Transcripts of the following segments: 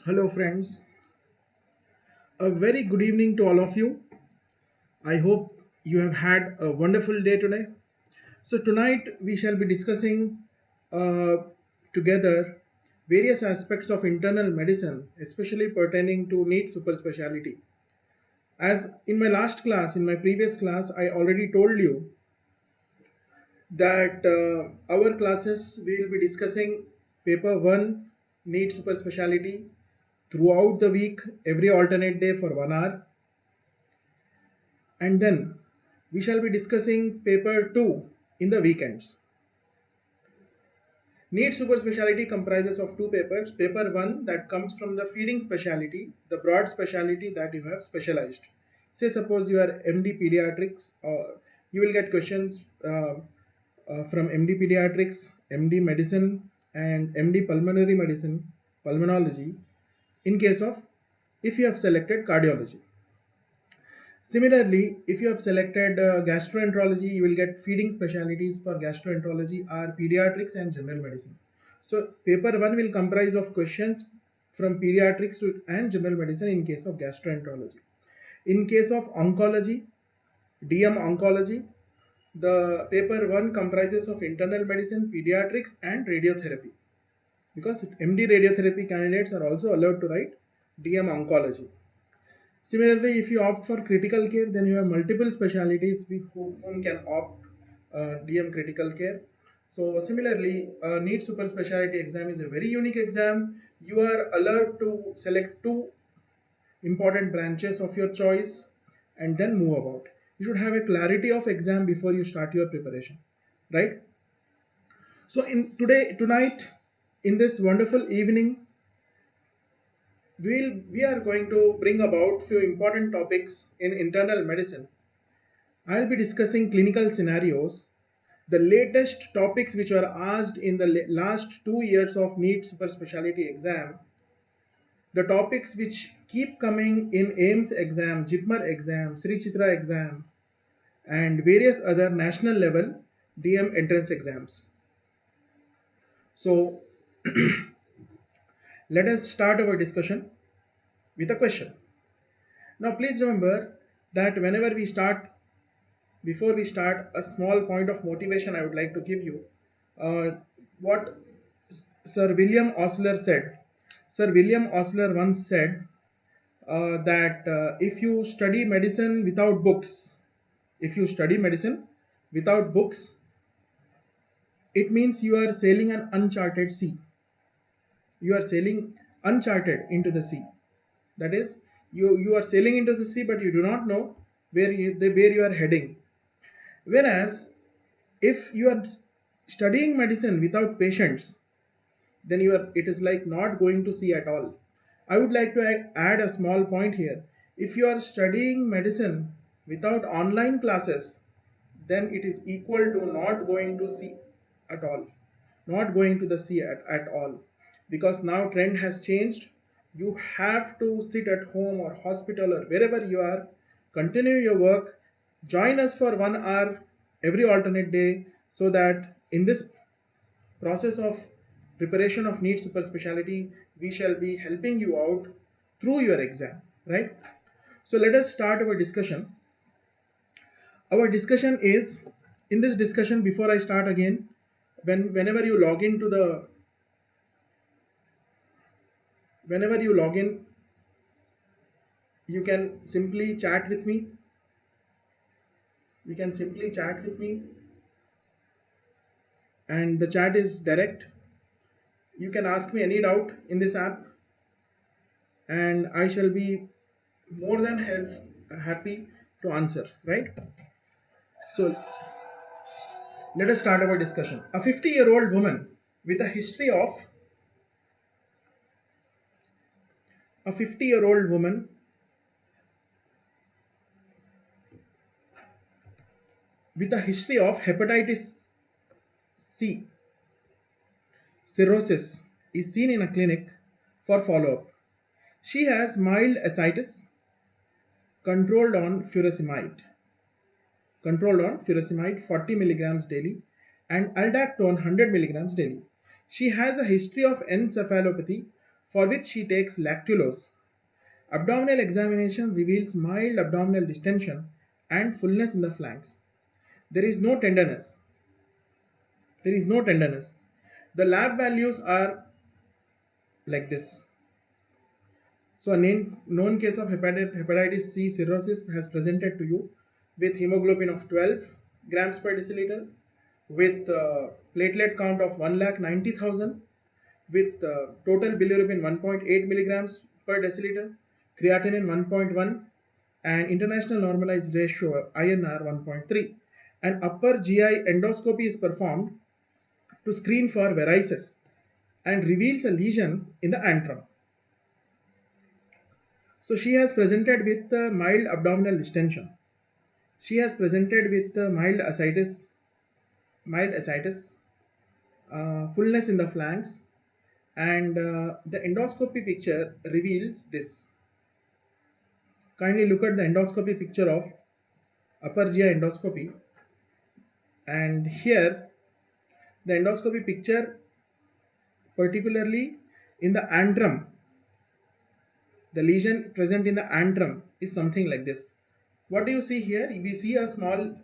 Hello, friends. A very good evening to all of you. I hope you have had a wonderful day today. So, tonight we shall be discussing uh, together various aspects of internal medicine, especially pertaining to NEET super speciality. As in my last class, in my previous class, I already told you that our classes we will be discussing paper 1 NEET super speciality throughout the week, every alternate day for 1 hour. And then we shall be discussing paper 2 in the weekends. NEET super speciality comprises of two papers. Paper 1 that comes from the feeding speciality, the broad speciality that you have specialized. Say suppose you are MD pediatrics, you will get questions from MD pediatrics, MD medicine and MD pulmonary medicine, pulmonology in case of if you have selected cardiology. Similarly, if you have selected gastroenterology, you will get feeding specialties for gastroenterology are pediatrics and general medicine. So paper 1 will comprise of questions from pediatrics and general medicine in case of gastroenterology. In case of oncology, DM oncology, the paper 1 comprises of internal medicine, pediatrics and radiotherapy. Because MD radiotherapy candidates are also allowed to write DM oncology. Similarly, if you opt for critical care, then you have multiple specialties whom can opt DM critical care. So similarly, NEET super specialty exam is a very unique exam. You are allowed to select two important branches of your choice and then move about. You should have a clarity of exam before you start your preparation, right? So tonight, in this wonderful evening, we are going to bring about few important topics in internal medicine. I'll be discussing clinical scenarios, the latest topics which were asked in the last 2 years of NEET super specialty exam, the topics which keep coming in AIMS exam, JIPMER exam, Sri Chitra exam, and various other national level DM entrance exams. So let us start our discussion with a question. Now please remember that before we start, a small point of motivation I would like to give you. What Sir William Osler said. Sir William Osler once said that if you study medicine without books, if you study medicine without books, it means you are sailing an uncharted sea. You are sailing uncharted into the sea. That is, you are sailing into the sea, but you do not know where you are heading. Whereas, if you are studying medicine without patients, then it is like not going to sea at all. I would like to add a small point here. If you are studying medicine without online classes, then it is equal to not going to sea at all, not going to the sea at all, because now trend has changed. You have to sit at home or hospital or wherever you are, continue your work, join us for 1 hour every alternate day, so that in this process of preparation of NEET super speciality, we shall be helping you out through your exam, right? So let us start our discussion. Our discussion is, in this discussion, before I start again, whenever you log in, you can simply chat with me. You can simply chat with me, and the chat is direct. You can ask me any doubt in this app, and I shall be more than happy to answer, right? So let us start our discussion. A 50-year-old woman with a history of a 50-year-old woman with a history of hepatitis C cirrhosis is seen in a clinic for follow-up. She has mild ascites controlled on furosemide 40 milligrams daily and aldactone 100 milligrams daily. She has a history of encephalopathy for which she takes lactulose. Abdominal examination reveals mild abdominal distension and fullness in the flanks. There is no tenderness. There is no tenderness. The lab values are like this. So a known case of hepatitis C cirrhosis has presented to you with hemoglobin of 12 grams per deciliter, with platelet count of 1,90,000, with total bilirubin 1.8 milligrams per deciliter, creatinine 1.1, and international normalized ratio INR 1.3. An upper GI endoscopy is performed to screen for varices and reveals a lesion in the antrum. So she has presented with mild abdominal distension. She has presented with mild ascites, fullness in the flanks, and the endoscopy picture reveals this. Kindly look at the endoscopy picture of upper GI endoscopy, and here the endoscopy picture, particularly in the antrum, the lesion present in the antrum is something like this. What do you see here? We see a small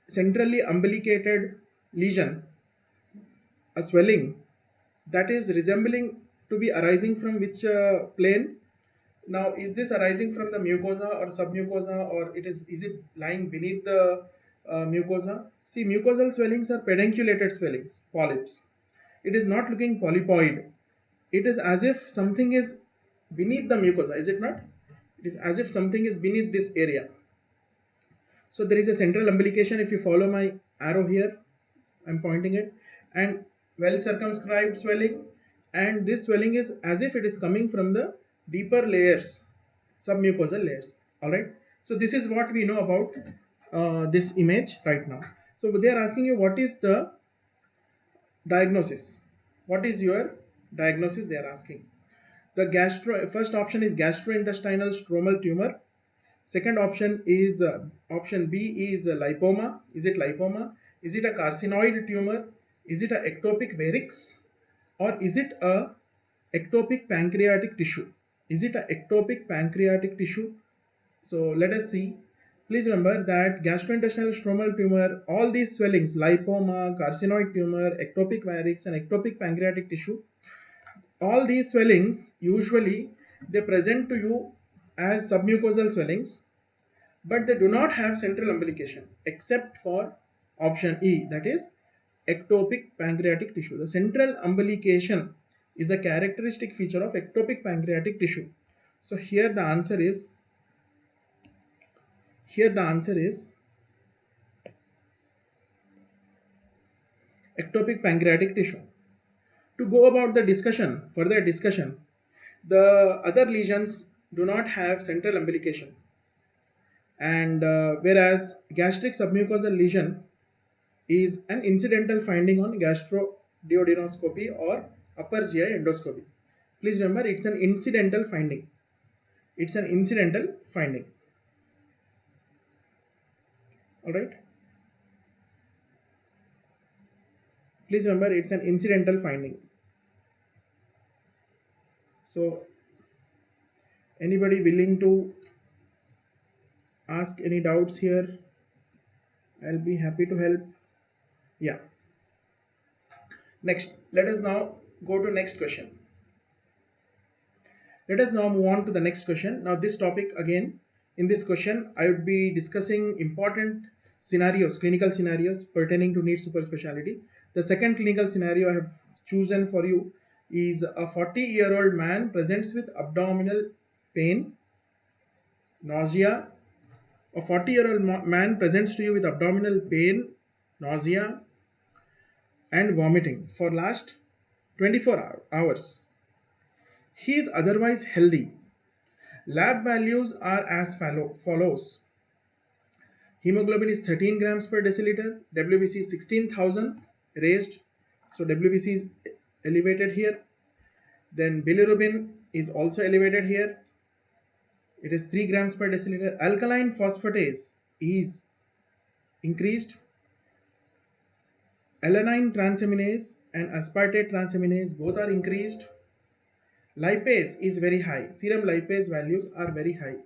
centrally umbilicated lesion, a swelling that is resembling to be arising from which plane? Now, is this arising from the mucosa or submucosa, or is it lying beneath the mucosa? See, mucosal swellings are pedunculated swellings, polyps. It is not looking polypoid. It is as if something is beneath the mucosa, is it not? It is as if something is beneath this area. So there is a central umbilication. If you follow my arrow here, I am pointing it, and well circumscribed swelling, and this swelling is as if it is coming from the deeper layers, submucosal layers. Alright, so this is what we know about this image right now. So they are asking you, what is the diagnosis? What is your diagnosis? They are asking. The first option is gastrointestinal stromal tumor. Second option is option B is lipoma. Is it lipoma? Is it a carcinoid tumor? Is it a ectopic varix? Or is it a ectopic pancreatic tissue? Is it a ectopic pancreatic tissue? So let us see. Please remember that gastrointestinal stromal tumor, all these swellings, lipoma, carcinoid tumor, ectopic varix, and ectopic pancreatic tissue, all these swellings usually they present to you as submucosal swellings, but they do not have central umbilication except for option E, that is ectopic pancreatic tissue. The central umbilication is a characteristic feature of ectopic pancreatic tissue. So here the answer is ectopic pancreatic tissue. To go about the discussion, further discussion, the other lesions do not have central umbilication, and whereas gastric submucosal lesion is an incidental finding on gastroduodenoscopy or upper GI endoscopy. Please remember, it's an incidental finding. It's an incidental finding. Alright. Please remember, it's an incidental finding. So, anybody willing to ask any doubts here? I'll be happy to help. Yeah. Next, let us now go to next question. Let us now move on to the next question. Now this topic again, in this question I would be discussing important scenarios, clinical scenarios pertaining to NEET super specialty. The second clinical scenario I have chosen for you is a 40-year-old man presents with abdominal pain, nausea. A 40-year-old man presents to you with abdominal pain, nausea and vomiting for last 24 hours. He is otherwise healthy. Lab values are as follows. Hemoglobin is 13 grams per deciliter. WBC is 16,000 raised. So WBC is elevated here. Then bilirubin is also elevated here. It is 3 grams per deciliter. Alkaline phosphatase is increased. alanine transaminase and aspartate transaminase both are increased. Lipase is very high. Serum lipase values are very high.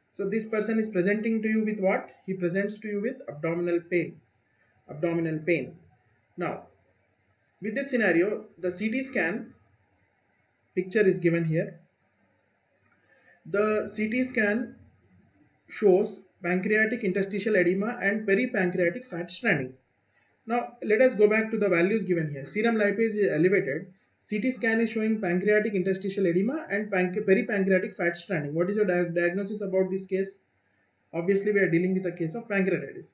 So this person is presenting to you with what? He presents to you with abdominal pain. Abdominal pain. Now, with this scenario, the CT scan picture is given here. The CT scan shows pancreatic interstitial edema and peripancreatic fat stranding. Now let us go back to the values given here. Serum lipase is elevated. CT scan is showing pancreatic interstitial edema and peripancreatic fat stranding. What is your diagnosis about this case? Obviously we are dealing with a case of pancreatitis.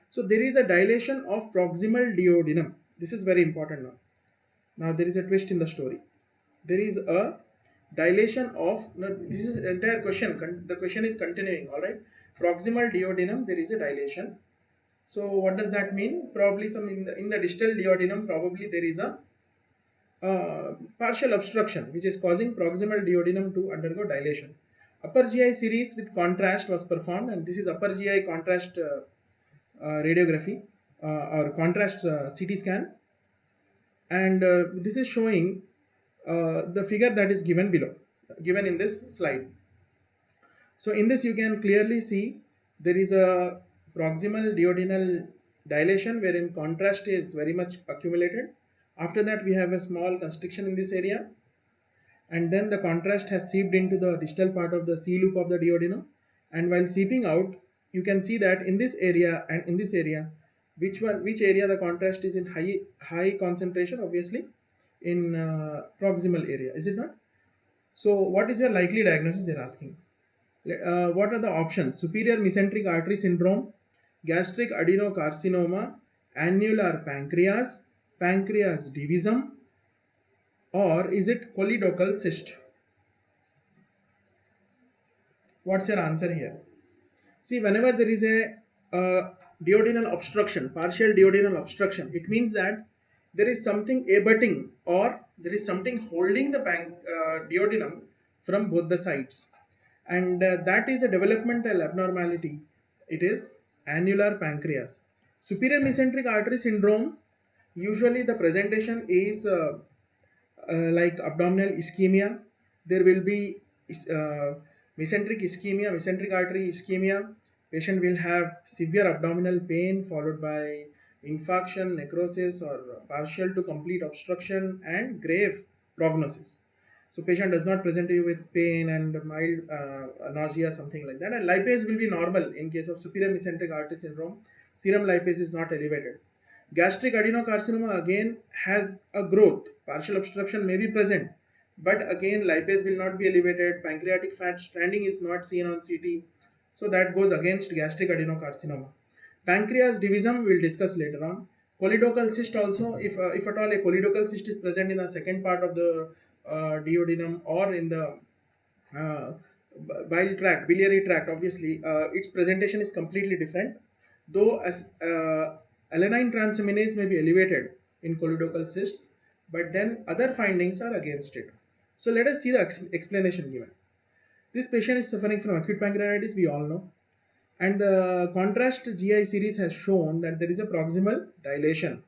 So there is a dilation of proximal duodenum. This is very important now. Now there is a twist in the story. There is a dilation of, now this is entire question, the question is continuing, alright. Proximal duodenum, there is a dilation. So what does that mean? Probably some in the distal duodenum, probably there is a partial obstruction which is causing proximal duodenum to undergo dilation. Upper GI series with contrast was performed, and this is upper GI contrast radiography or contrast CT scan, and this is showing the figure that is given below, given in this slide. So in this you can clearly see there is a proximal duodenal dilation wherein contrast is very much accumulated. After that we have a small constriction in this area, and then the contrast has seeped into the distal part of the C loop of the duodenum, and while seeping out you can see that in this area and in this area, which area the contrast is in high concentration? Obviously in proximal area, is it not? So what is your likely diagnosis, they're asking. What are the options? Superior mesenteric artery syndrome, gastric adenocarcinoma, annular pancreas, pancreas divisum, or is it choledochal cyst? What's your answer here? See, whenever there is a duodenal obstruction, partial duodenal obstruction, it means that there is something abutting or there is something holding the duodenum from both the sides, and that is a developmental abnormality. It is annular pancreas. Superior mesenteric artery syndrome, usually the presentation is like abdominal ischemia. There will be mesenteric ischemia, mesenteric artery ischemia. Patient will have severe abdominal pain followed by infarction, necrosis, or partial to complete obstruction and grave prognosis. So patient does not present to you with pain and mild nausea, something like that. And lipase will be normal in case of superior mesenteric artery syndrome. Serum lipase is not elevated. Gastric adenocarcinoma again has a growth. Partial obstruction may be present, but again lipase will not be elevated. Pancreatic fat stranding is not seen on CT. So that goes against gastric adenocarcinoma. Pancreas divisum we will discuss later on. Choledochal cyst also, if at all a choledochal cyst is present in the second part of the duodenum or in the bile tract, biliary tract, obviously its presentation is completely different. Though as alanine transaminase may be elevated in choledochal cysts, but then other findings are against it. So let us see the explanation given. This patient is suffering from acute pancreatitis, we all know, and the contrast GI series has shown that there is a proximal dilation.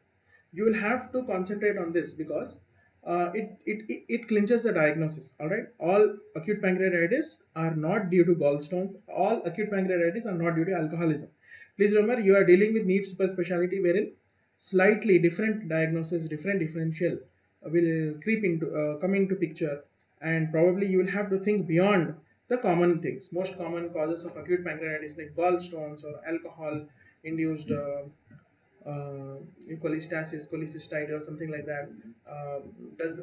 You will have to concentrate on this because it clinches the diagnosis. Alright, all acute pancreatitis are not due to gallstones, all acute pancreatitis are not due to alcoholism. Please remember, you are dealing with NEET super specialty wherein slightly different diagnosis, different differential will come into picture, and probably you will have to think beyond the common things. Most common causes of acute pancreatitis like gallstones or alcohol induced cholestasis, cholecystitis or something like that,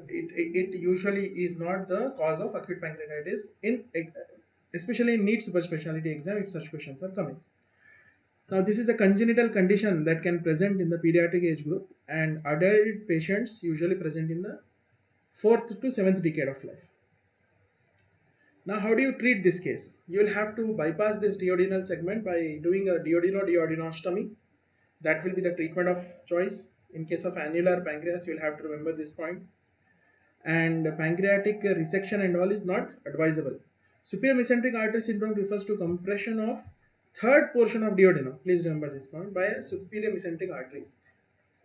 it usually is not the cause of acute pancreatitis, especially in NEET super specialty exam if such questions are coming. Now this is a congenital condition that can present in the pediatric age group, and adult patients usually present in the 4th to 7th decade of life. Now how do you treat this case? You will have to bypass this duodenal segment by doing a duodenostomy. That will be the treatment of choice. In case of annular pancreas, you will have to remember this point. And pancreatic resection and all is not advisable. Superior mesenteric artery syndrome refers to compression of third portion of duodenum. Please remember this point, by a superior mesenteric artery.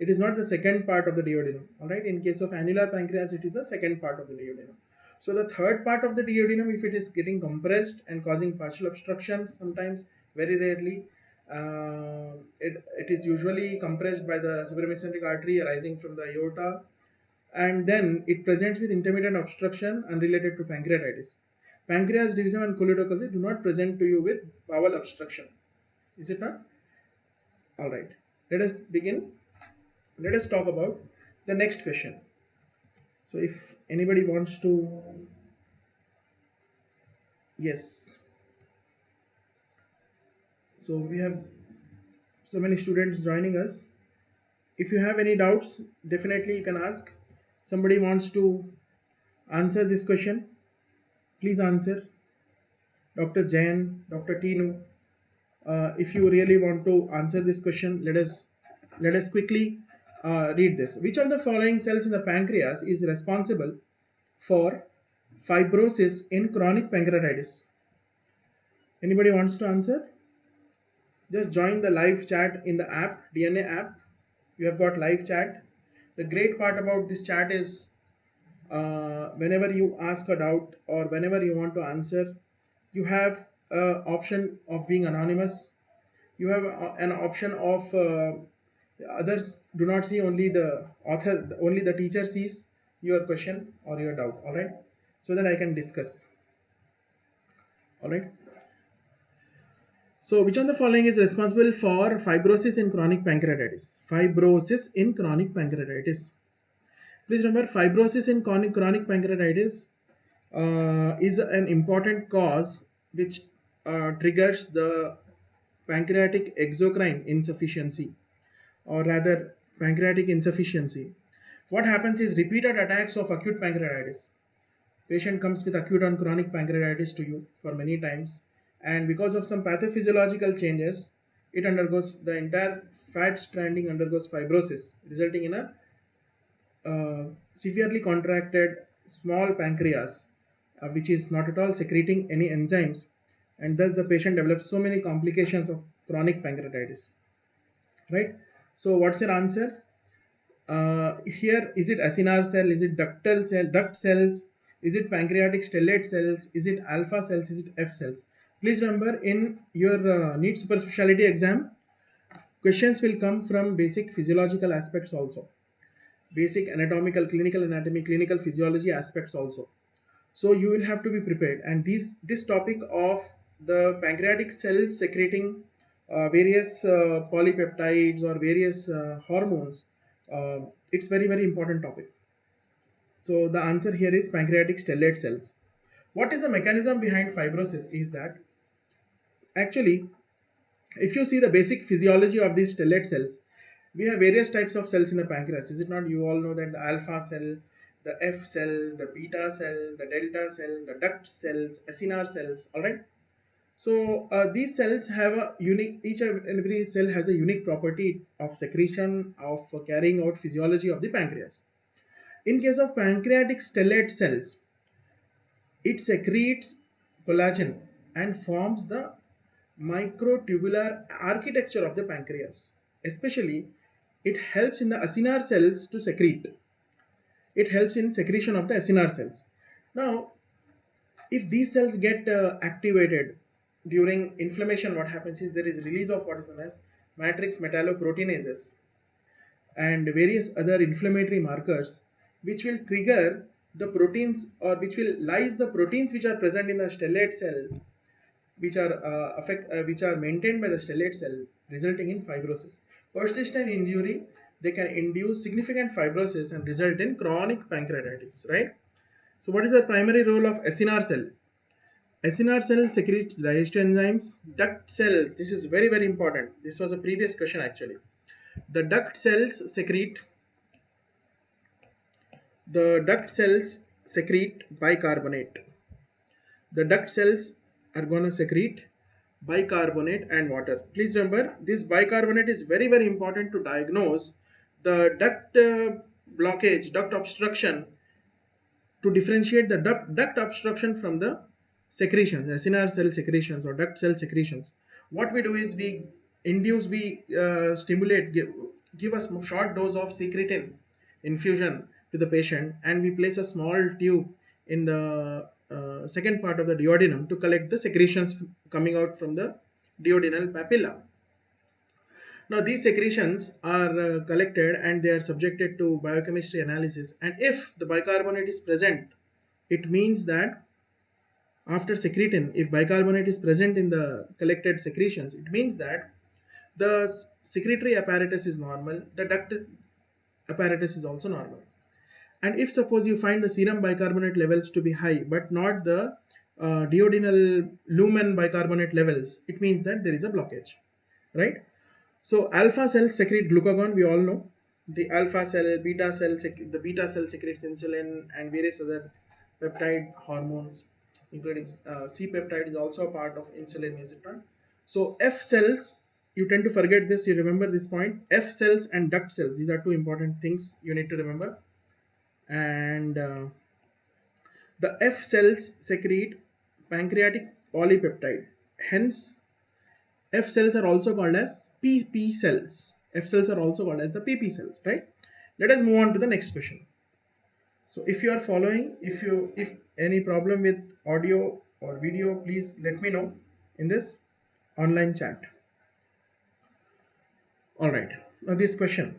It is not the second part of the duodenum. All right. In case of annular pancreas, it is the second part of the duodenum. So the third part of the duodenum, if it is getting compressed and causing partial obstruction, sometimes, very rarely, it is usually compressed by the supramesenteric artery arising from the aorta, and then it presents with intermittent obstruction unrelated to pancreatitis. Pancreas, division and choledochoccysis do not present to you with bowel obstruction. Is it not? All right. Let us begin. Let us talk about the next question. So if anybody wants to, yes. So we have so many students joining us. If you have any doubts, definitely you can ask. Somebody wants to answer this question, please answer. Dr. Jain, Dr. Tinu, if you really want to answer this question, let us quickly read this. Which of the following cells in the pancreas is responsible for fibrosis in chronic pancreatitis? Anybody wants to answer? Just join the live chat in the app, DNA app. You have got live chat. The great part about this chat is whenever you ask a doubt or whenever you want to answer, you have an option of being anonymous. You have an option of others do not see, only the author, only the teacher sees your question or your doubt. All right, so that I can discuss. All right. So which of the following is responsible for fibrosis in chronic pancreatitis? Fibrosis in chronic pancreatitis. Please remember, fibrosis in chronic pancreatitis is an important cause which triggers the pancreatic exocrine insufficiency, or rather pancreatic insufficiency. What happens is repeated attacks of acute pancreatitis. Patient comes with acute and chronic pancreatitis to you for many times, and because of some pathophysiological changes, it undergoes, the entire fat stranding undergoes fibrosis, resulting in a severely contracted small pancreas, which is not at all secreting any enzymes, and thus the patient develops so many complications of chronic pancreatitis. Right? So what's your answer? Here, is it acinar cell? Is it ductal cell, duct cells? Is it pancreatic stellate cells? Is it alpha cells? Is it F cells? Please remember, in your NEET super specialty exam, questions will come from basic physiological aspects also, basic anatomical, clinical anatomy, clinical physiology aspects also. So you will have to be prepared. And this topic of the pancreatic cells secreting various polypeptides or various hormones, it's very, very important topic. So the answer here is pancreatic stellate cells. What is the mechanism behind fibrosis is that, actually, if you see the basic physiology of these stellate cells, we have various types of cells in the pancreas. Is it not? You all know that the alpha cell, the F cell, the beta cell, the delta cell, the duct cells, acinar cells. All right. So these cells have a unique, each and every cell has a unique property of secretion, of carrying out physiology of the pancreas. In case of pancreatic stellate cells, it secretes collagen and forms the microtubular architecture of the pancreas. Especially, it helps in the acinar cells to secrete. It helps in secretion of the acinar cells. Now, if these cells get activated during inflammation, what happens is there is release of what is known as matrix metalloproteinases and various other inflammatory markers, which will trigger the proteins, or which will lyse the proteins which are present in the stellate cell, which are maintained by the stellate cell, resulting in fibrosis. Persistent injury, they can induce significant fibrosis and result in chronic pancreatitis, right? So what is the primary role of acinar cell? Acinar cell secretes digestive enzymes. Duct cells, this is very, very important. This was a previous question actually. The duct cells secrete bicarbonate. The duct cells are going to secrete bicarbonate and water. Please remember, this bicarbonate is very, very important to diagnose the duct blockage, duct obstruction, to differentiate the duct obstruction from the secretions, acinar cell secretions or duct cell secretions. What we do is we stimulate, give a short dose of secretin infusion to the patient, and we place a small tube in the second part of the duodenum to collect the secretions coming out from the duodenal papilla. Now these secretions are collected and they are subjected to biochemistry analysis, and if the bicarbonate is present, it means that after secretin, if bicarbonate is present in the collected secretions, it means that the secretory apparatus is normal, the duct apparatus is also normal. And if suppose you find the serum bicarbonate levels to be high but not the duodenal lumen bicarbonate levels, it means that there is a blockage, right? So alpha cells secrete glucagon, we all know. The alpha cell, beta cell, the beta cell secretes insulin and various other peptide hormones, including C-peptide is also a part of insulin, is it not? So F cells, you tend to forget this, you remember this point. F cells and duct cells, these are two important things you need to remember. And the F cells secrete pancreatic polypeptide. Hence, F cells are also called as PP cells. F cells are also called as the PP cells, right? Let us move on to the next question. So if you are following, if any problem with audio or video, please let me know in this online chat. Alright, now this question.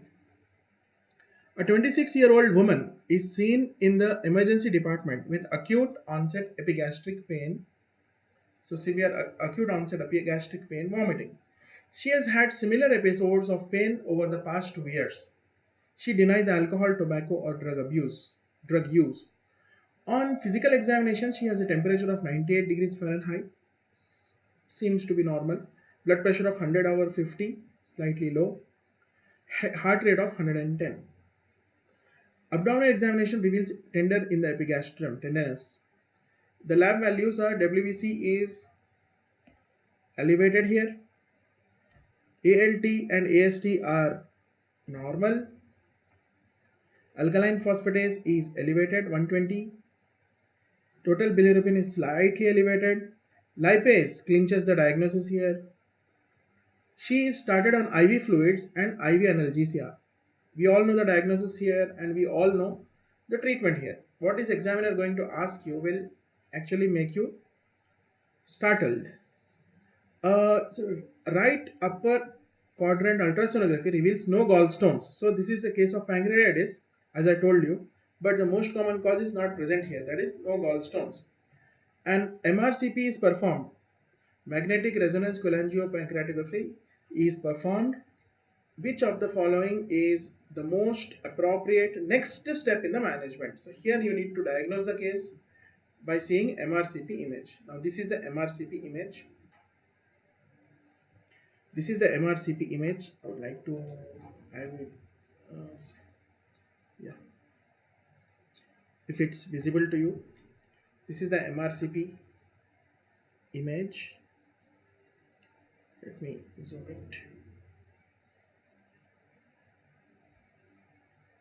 A 26-year-old woman is seen in the emergency department with acute onset epigastric pain. So severe acute onset epigastric pain, vomiting. She has had similar episodes of pain over the past 2 years. She denies alcohol, tobacco or drug use. On physical examination, she has a temperature of 98 degrees Fahrenheit, seems to be normal. Blood pressure of 100/50, slightly low. Heart rate of 110. Abdominal examination reveals tender in the epigastrium, tenderness. The lab values are WBC is elevated here. ALT and AST are normal. Alkaline phosphatase is elevated, 120. Total bilirubin is slightly elevated. Lipase clinches the diagnosis here. She is started on IV fluids and IV analgesia. We all know the diagnosis here and we all know the treatment here. What is examiner going to ask you will actually make you startled. So right upper quadrant ultrasonography reveals no gallstones. So this is a case of pancreatitis, as I told you, but the most common cause is not present here, that is no gallstones. And MRCP is performed. Magnetic resonance cholangiopancreatography is performed. Which of the following is the most appropriate next step in the management? So here you need to diagnose the case by seeing MRCP image. Now this is the MRCP image. This is the MRCP image. I would like to yeah, if it's visible to you, this is the MRCP image. Let me zoom it.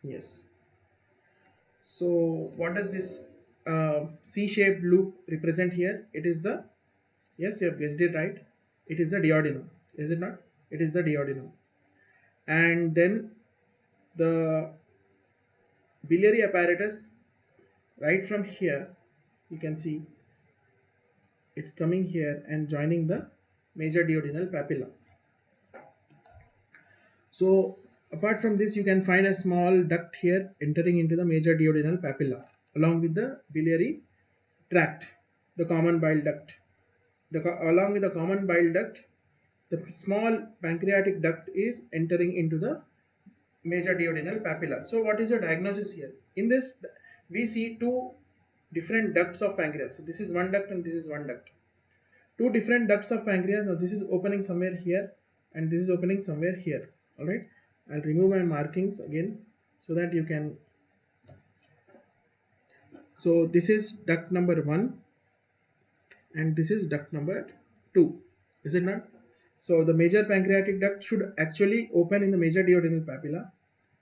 Yes. So what does this C-shaped loop represent here? It is the, yes, you have guessed it right, it is the duodenum, is it not? It is the duodenum. And then the biliary apparatus, right from here you can see it's coming here and joining the major duodenal papilla. So apart from this, you can find a small duct here entering into the major duodenal papilla along with the biliary tract, the common bile duct. Along with the common bile duct, the small pancreatic duct is entering into the major duodenal papilla. So what is your diagnosis here? In this, we see two different ducts of pancreas. So this is one duct and this is one duct. Two different ducts of pancreas. Now this is opening somewhere here and this is opening somewhere here. Alright, I'll remove my markings again so that you can. So this is duct number 1 and this is duct number 2, is it not? So the major pancreatic duct should actually open in the major duodenal papilla,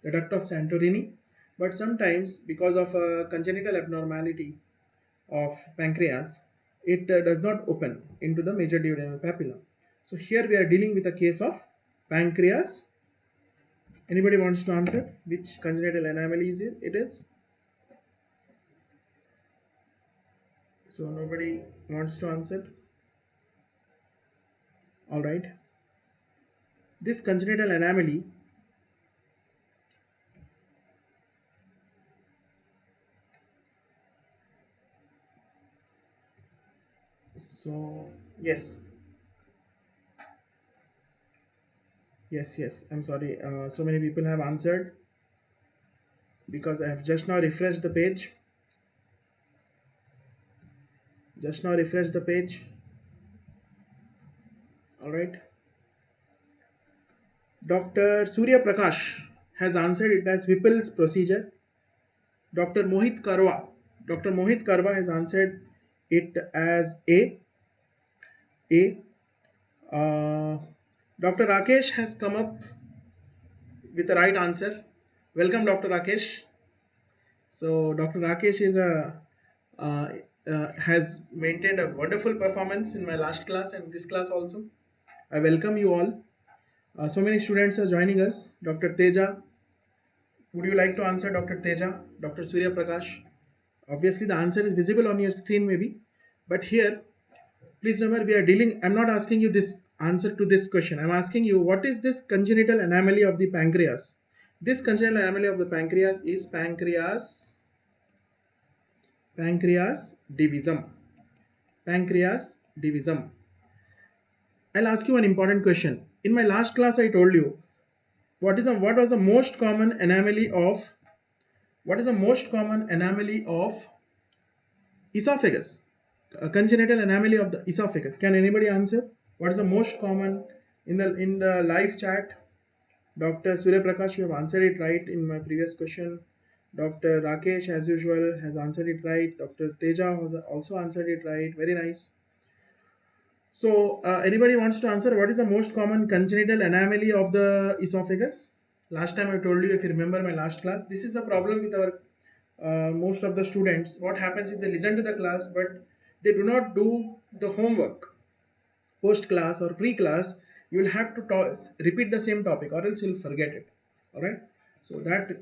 the duct of Santorini, but sometimes because of a congenital abnormality of pancreas, it does not open into the major duodenal papilla. So here we are dealing with a case of pancreas Anybody wants to answer which congenital anomaly is it is? So nobody wants to answer. All right. This congenital anomaly so yes, yes, I'm sorry, so many people have answered because I have just now refreshed the page. All right. Dr. Surya Prakash has answered it as Whipple's procedure. Dr. Mohit Karwa has answered it as A. Dr. Rakesh has come up with the right answer. Welcome, Dr. Rakesh. So, Dr. Rakesh is uh, has maintained a wonderful performance in my last class and this class also. I welcome you all. So many students are joining us. Dr. Teja, would you like to answer, Dr. Teja? Dr. Surya Prakash? Obviously, the answer is visible on your screen, maybe, but here, please remember, we are dealing. I'm not asking you this answer to this question. I'm asking you, what is this congenital anomaly of the pancreas? This congenital anomaly of the pancreas is pancreas divisum. I'll ask you one important question. In my last class, I told you what was the most common anomaly of esophagus, a congenital anomaly of the esophagus. Can anybody answer? What is the most common in the live chat? Dr. Surya Prakash, you have answered it right in my previous question. Dr. Rakesh, as usual, has answered it right. Dr. Teja has also answered it right. Very nice. So, anybody wants to answer what is the most common congenital anomaly of the esophagus? Last time I told you, if you remember my last class, this is the problem with our most of the students. What happens is they listen to the class but they do not do the homework. Post class or pre class, you will have to repeat the same topic or else you'll forget it. All right. So that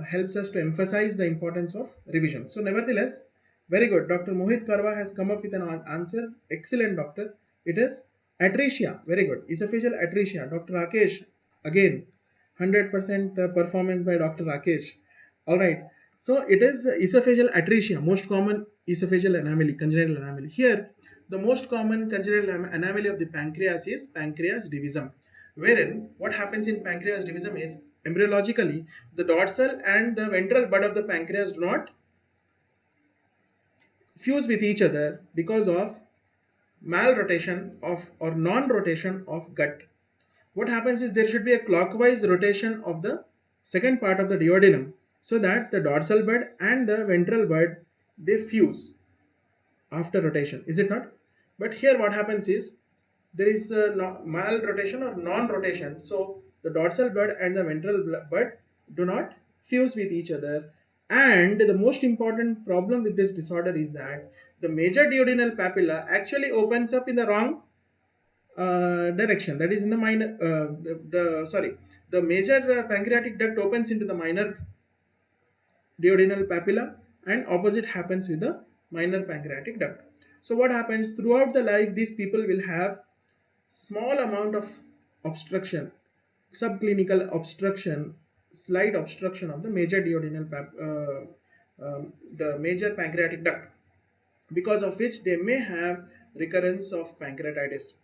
helps us to emphasize the importance of revision. So nevertheless, very good. Dr. Mohit Karwa has come up with an answer. Excellent, doctor. It is atresia. Very good. Esophageal atresia. Dr. Rakesh, again, 100% performance by Dr. Rakesh. All right. So it is esophageal atresia, most common esophageal anomaly, congenital anomaly. Here, the most common congenital anomaly of the pancreas is pancreas divisum, wherein what happens in pancreas divisum is embryologically the dorsal and the ventral bud of the pancreas do not fuse with each other because of malrotation of or non-rotation of gut. What happens is there should be a clockwise rotation of the second part of the duodenum so that the dorsal bud and the ventral bud they fuse after rotation, is it not? But here what happens is there is a malrotation or non-rotation, so the dorsal bud and the ventral bud do not fuse with each other. And the most important problem with this disorder is that the major duodenal papilla actually opens up in the wrong direction, that is in the minor the major pancreatic duct opens into the minor duodenal papilla and opposite happens with the minor pancreatic duct. So what happens throughout the life, these people will have small amount of obstruction, subclinical obstruction, slight obstruction of the major duodenal the major pancreatic duct, because of which they may have recurrence of pancreatitis.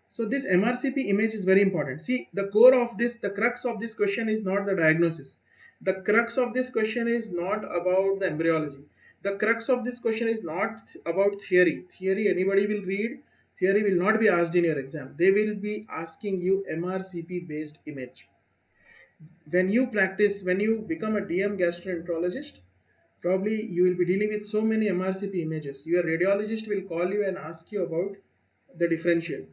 So this MRCP image is very important. See, the core of this, the crux of this question is not the diagnosis. The crux of this question is not about the embryology. The crux of this question is not about theory. Theory anybody will read. Theory will not be asked in your exam. They will be asking you MRCP based image. When you practice, when you become a DM gastroenterologist, probably you will be dealing with so many MRCP images. Your radiologist will call you and ask you about the differential.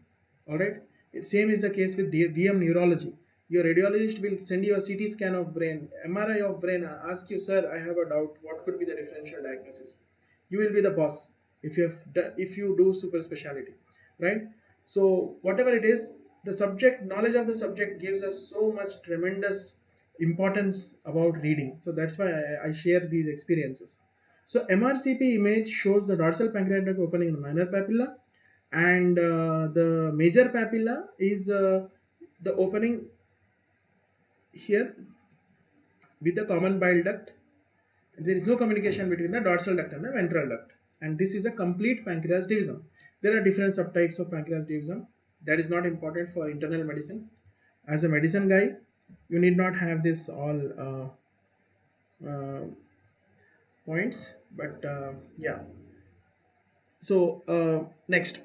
Alright, same is the case with DM neurology. Your radiologist will send you a CT scan of brain, MRI of brain, ask you, sir, I have a doubt, what could be the differential diagnosis? You will be the boss if you do super specialty, right? So whatever it is, the subject knowledge of the subject gives us so much tremendous importance about reading. So that's why I share these experiences. So MRCP image shows the dorsal pancreatic opening in the minor papilla, and the major papilla is the opening here with the common bile duct. There is no communication between the dorsal duct and the ventral duct, and this is a complete pancreas divisum. There are different subtypes of pancreas divisum. That is not important for internal medicine. As a medicine guy, you need not have this all points, but yeah. So next.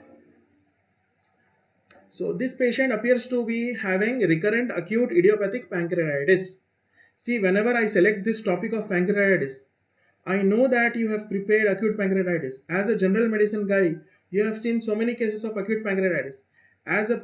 So this patient appears to be having recurrent acute idiopathic pancreatitis. See, whenever I select this topic of pancreatitis, I know that you have prepared acute pancreatitis. As a general medicine guy, you have seen so many cases of acute pancreatitis. As a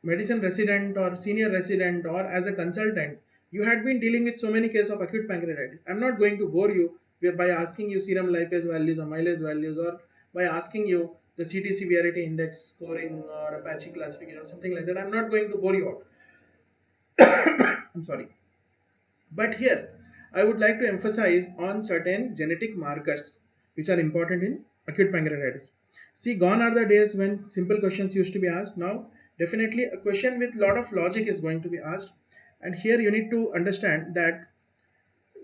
medicine resident or senior resident or as a consultant, you had been dealing with so many cases of acute pancreatitis. I'm not going to bore you by asking you serum lipase values or milase values, or by asking you the CT severity index scoring or Apache classification or something like that. I'm not going to bore you out. I'm sorry. But here, I would like to emphasize on certain genetic markers which are important in acute pancreatitis. See, gone are the days when simple questions used to be asked. Now, definitely a question with lot of logic is going to be asked. And here you need to understand that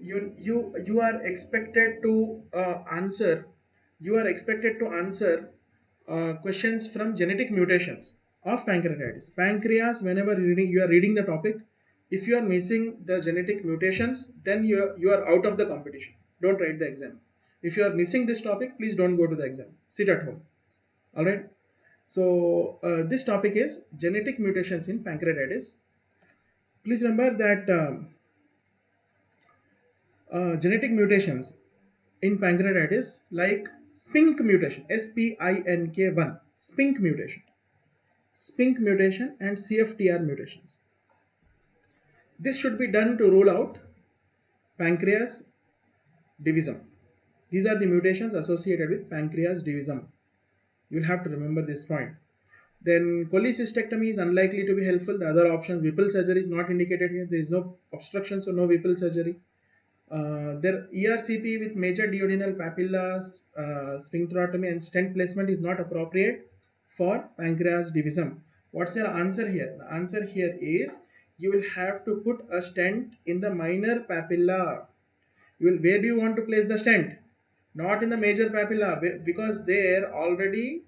you are expected to answer. You are expected to answer questions from genetic mutations of pancreatitis. Pancreas, whenever you are reading the topic, if you are missing the genetic mutations, then you are out of the competition. Don't write the exam. If you are missing this topic, please don't go to the exam. Sit at home. Alright. So this topic is genetic mutations in pancreatitis. Please remember that genetic mutations in pancreatitis like SPINK mutation, SPINK1, SPINK mutation, SPINK mutation and CFTR mutations. This should be done to rule out pancreas divisum. These are the mutations associated with pancreas divisum. You will have to remember this point. Then cholecystectomy is unlikely to be helpful. The other options, Whipple surgery is not indicated here. There is no obstruction, so no Whipple surgery. Their ERCP with major duodenal papilla sphincterotomy and stent placement is not appropriate for pancreas divisum. What's your answer here? The answer here is you will have to put a stent in the minor papilla. Where do you want to place the stent? Not in the major papilla, because there already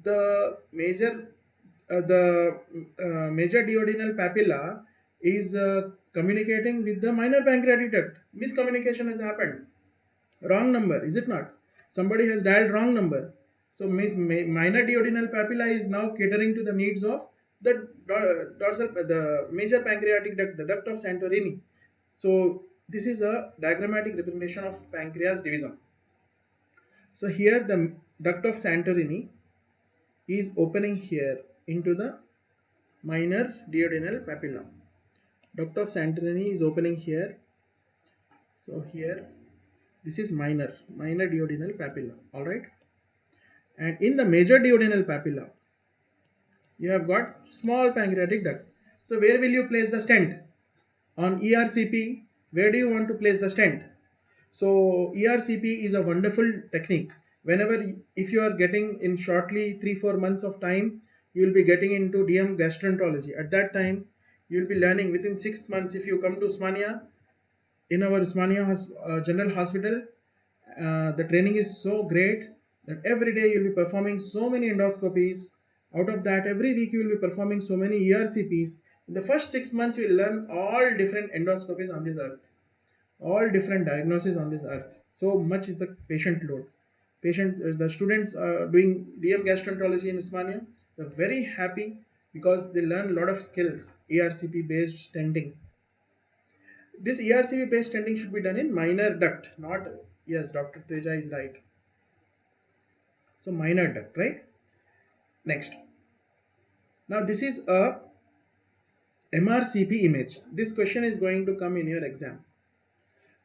the major major duodenal papilla is communicating with the minor pancreatic duct. Miscommunication has happened. Wrong number, is it not? Somebody has dialed wrong number. So minor duodenal papilla is now catering to the needs of the the major pancreatic duct, the duct of Santorini. So this is a diagrammatic representation of pancreas divisum. So here the duct of Santorini is opening here into the minor duodenal papilla. Duct of Santorini is opening here. So here this is minor duodenal papilla. Alright. And in the major duodenal papilla, you have got small pancreatic duct. So where will you place the stent? On ERCP, where do you want to place the stent? So ERCP is a wonderful technique. Whenever, if you are getting in shortly 3-4 months of time, you will be getting into DM gastroenterology. At that time, you will be learning within 6 months. If you come to Usmania, in our Usmania General Hospital, the training is so great that every day you will be performing so many endoscopies. Out of that, every week you will be performing so many ERCPs. In the first 6 months, you will learn all different endoscopies on this earth, all different diagnoses on this earth. So much is the patient load. The students doing DM gastroenterology in Usmania, they're very happy because they learn a lot of skills. ERCP based stenting. This ERCP based stenting should be done in minor duct, not, yes, Dr. Teja is right. So minor duct, right? Next. Now this is a MRCP image. This question is going to come in your exam.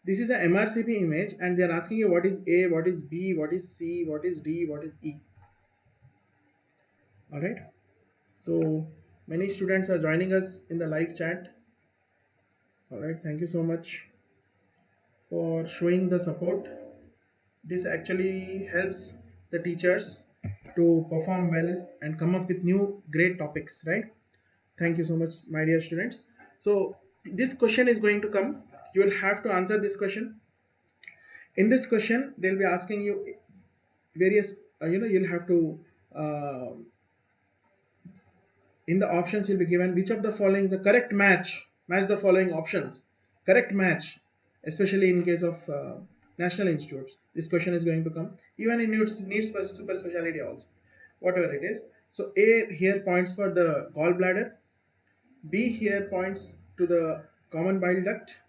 This is a MRCP image and they are asking you what is A, what is B, what is C, what is D, what is E. Alright. So many students are joining us in the live chat. All right, thank you so much for showing the support. This actually helps the teachers to perform well and come up with new great topics, right? Thank you so much, my dear students. So this question is going to come. You will have to answer this question. In this question, they'll be asking you various, you'll have to, uh, in the options you'll be given which of the following is a correct match the following options, correct match, especially in case of national institutes. This question is going to come even in needs for super specialty also, whatever it is. So A here points for the gallbladder, B here points to the common bile duct,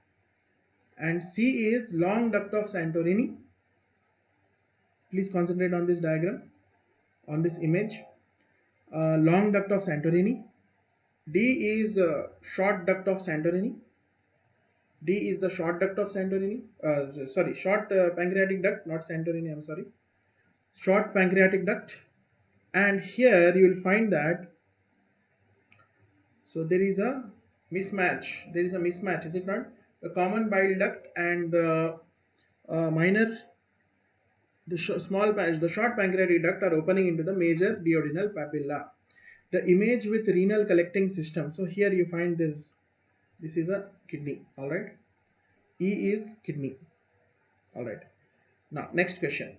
and C is long duct of Santorini. Please concentrate on this diagram, on this image. Long duct of Santorini. D is short duct of Santorini. D is the short duct of Santorini. Sorry, short pancreatic duct, not Santorini, I'm sorry. Short pancreatic duct. And here you will find that, so there is a mismatch. There is a mismatch, is it not? The common bile duct and the the short pancreatic duct are opening into the major duodenal papilla. The image with renal collecting system. So here you find this is a kidney. All right, E is kidney. All right, now next question.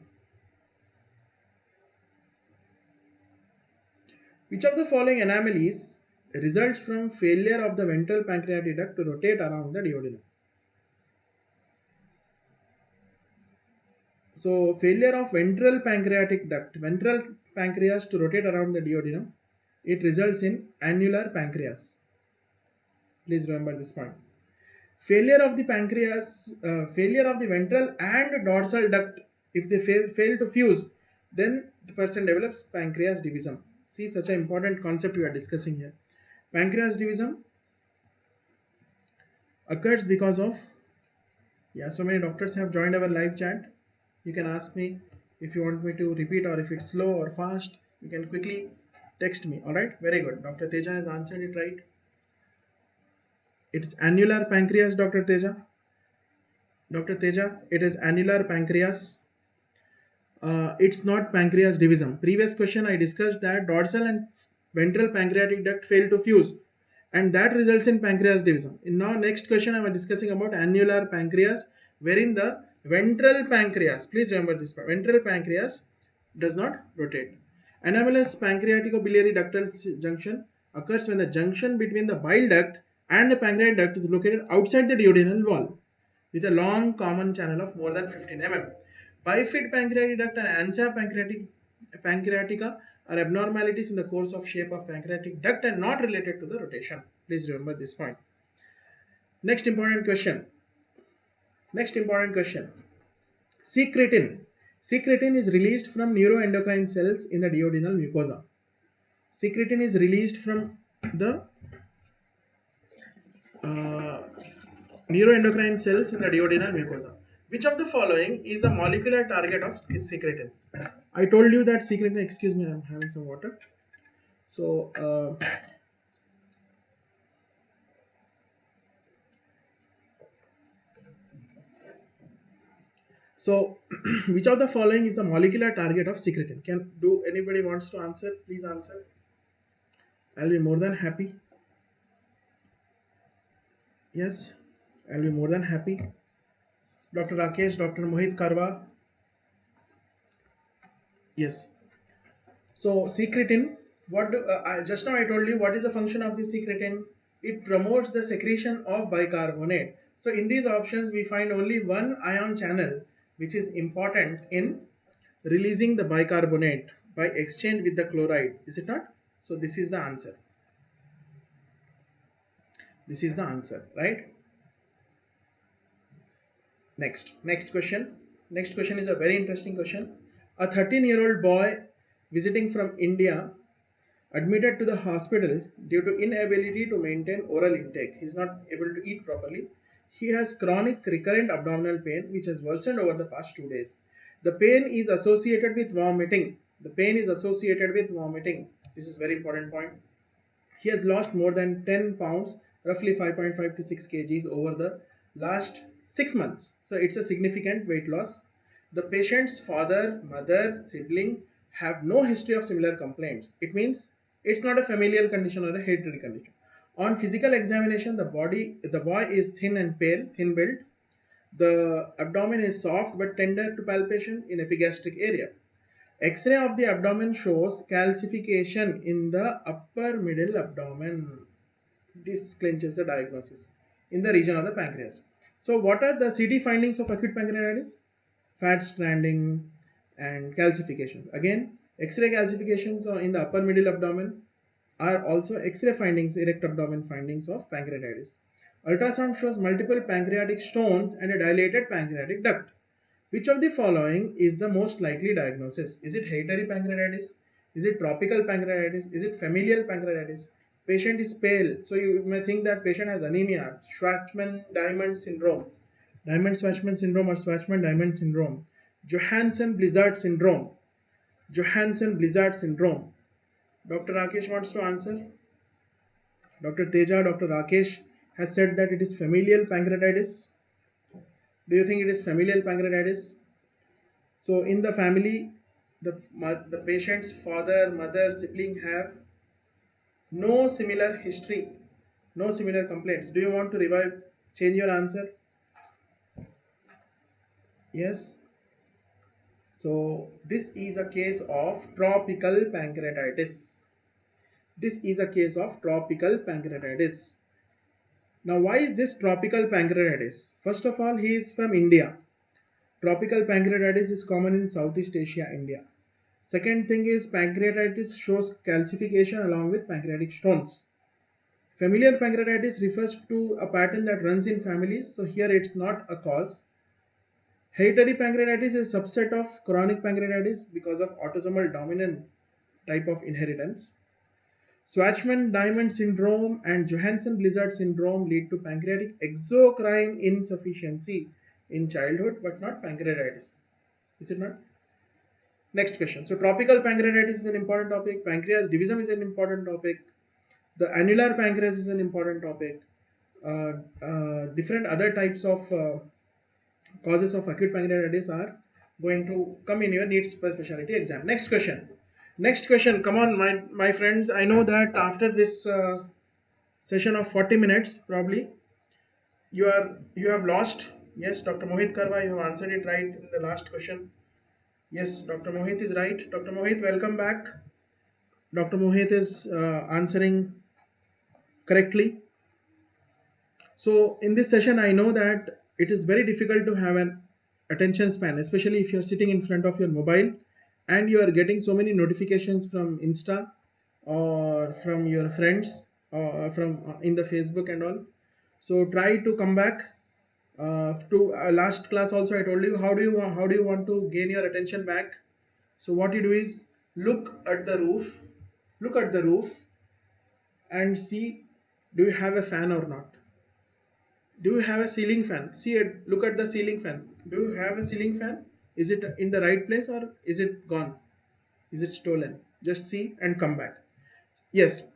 Which of the following anomalies results from failure of the ventral pancreatic duct to rotate around the duodenum? So failure of ventral pancreatic duct, ventral pancreas to rotate around the duodenum, it results in annular pancreas. Please remember this point. Failure of the pancreas, failure of the ventral and dorsal duct, if they fail to fuse, then the person develops pancreas divisum. See, such an important concept we are discussing here. Pancreas divisum occurs because of, so many doctors have joined our live chat. You can ask me if you want me to repeat, or if it's slow or fast, you can quickly text me. All right, very good. Dr. Teja has answered it right. It's annular pancreas, Dr. Teja. Dr. Teja, it is annular pancreas. It's not pancreas divisum. Previous question I discussed that dorsal and ventral pancreatic duct fail to fuse, and that results in pancreas divisum. In now next question I am discussing about annular pancreas, wherein the ventral pancreas, please remember this part, ventral pancreas does not rotate. Anomalous pancreatico-biliary ductal junction occurs when the junction between the bile duct and the pancreatic duct is located outside the duodenal wall with a long common channel of more than 15 mm. Bifid pancreatic duct and ansa pancreatica are abnormalities in the course of shape of pancreatic duct and not related to the rotation. Please remember this point. Next important question. Secretin. Secretin is released from neuroendocrine cells in the duodenal mucosa. Secretin is released from the neuroendocrine cells in the duodenal mucosa. Which of the following is the molecular target of secretin? I told you that secretin, excuse me, I am having some water. So, which of the following is the molecular target of secretin? Do anybody wants to answer? Please answer. I'll be more than happy. Yes, I'll be more than happy. Dr. Rakesh, Dr. Mohit Karwa. Yes. So secretin, just now I told you what is the function of the secretin. It promotes the secretion of bicarbonate. So in these options we find only one ion channel which is important in releasing the bicarbonate by exchange with the chloride, is it not? So this is the answer. This is the answer, right? Next question. Next question is a very interesting question. A 13-year-old boy visiting from India admitted to the hospital due to inability to maintain oral intake. He is not able to eat properly. He has chronic recurrent abdominal pain which has worsened over the past 2 days. The pain is associated with vomiting. The pain is associated with vomiting. This is a very important point. He has lost more than 10 pounds roughly 5.5 to 6 kgs over the last 6 months. So it's a significant weight loss. The patient's father, mother, sibling have no history of similar complaints. It means it's not a familial condition or a hereditary condition. On physical examination, the boy is thin and pale, thin built. The abdomen is soft but tender to palpation in epigastric area. X-ray of the abdomen shows calcification in the upper middle abdomen. This clinches the diagnosis in the region of the pancreas. So what are the CT findings of acute pancreatitis? Fat stranding and calcification. Again, X-ray calcifications in the upper middle abdomen are also X-ray findings, erect abdomen findings of pancreatitis. Ultrasound shows multiple pancreatic stones and a dilated pancreatic duct. Which of the following is the most likely diagnosis? Is it hereditary pancreatitis? Is it tropical pancreatitis? Is it familial pancreatitis? Patient is pale, so you may think that patient has anemia, Schwarzman-Diamond syndrome, Diamond-Schwarzman syndrome or Schwarzman-Diamond syndrome, Johansson-Blizzard syndrome, Johansson-Blizzard syndrome. Dr. Rakesh wants to answer. Dr. Teja, Dr. Rakesh has said that it is familial pancreatitis. Do you think it is familial pancreatitis? So in the family, the patient's father, mother, sibling have no similar history, no similar complaints. Do you want to revive, change your answer? Yes. So this is a case of tropical pancreatitis. This is a case of tropical pancreatitis. Now why is this tropical pancreatitis? First of all, he is from India. Tropical pancreatitis is common in Southeast Asia, India. Second thing is pancreatitis shows calcification along with pancreatic stones. Familial pancreatitis refers to a pattern that runs in families, so here it's not a cause. Hereditary pancreatitis is a subset of chronic pancreatitis because of autosomal dominant type of inheritance. Schwarzman-Diamond syndrome and Johansson-Blizzard syndrome lead to pancreatic exocrine insufficiency in childhood, but not pancreatitis. Is it not? Next question. So tropical pancreatitis is an important topic. Pancreas divisum is an important topic. The annular pancreas is an important topic. Different other types of causes of acute pancreatitis are going to come in your NEET specialty exam. Next question. Next question. Come on, my friends. I know that after this session of 40 minutes, probably you have lost. Yes, Dr. Mohit Karwa, you have answered it right in the last question. Yes, Dr. Mohit is right. Dr. Mohit, welcome back. Dr. Mohit is answering correctly. So in this session, I know that it is very difficult to have an attention span, especially if you're sitting in front of your mobile and you are getting so many notifications from Insta or from your friends or from in the Facebook and all. So try to come back to last class. Also I told you how do you want to gain your attention back. So what you do is look at the roof and see, do you have a fan or not? Do you have a ceiling fan? See it, look at the ceiling fan. Do you have a ceiling fan? Is it in the right place or is it gone? Is it stolen? Just see and come back. Yes.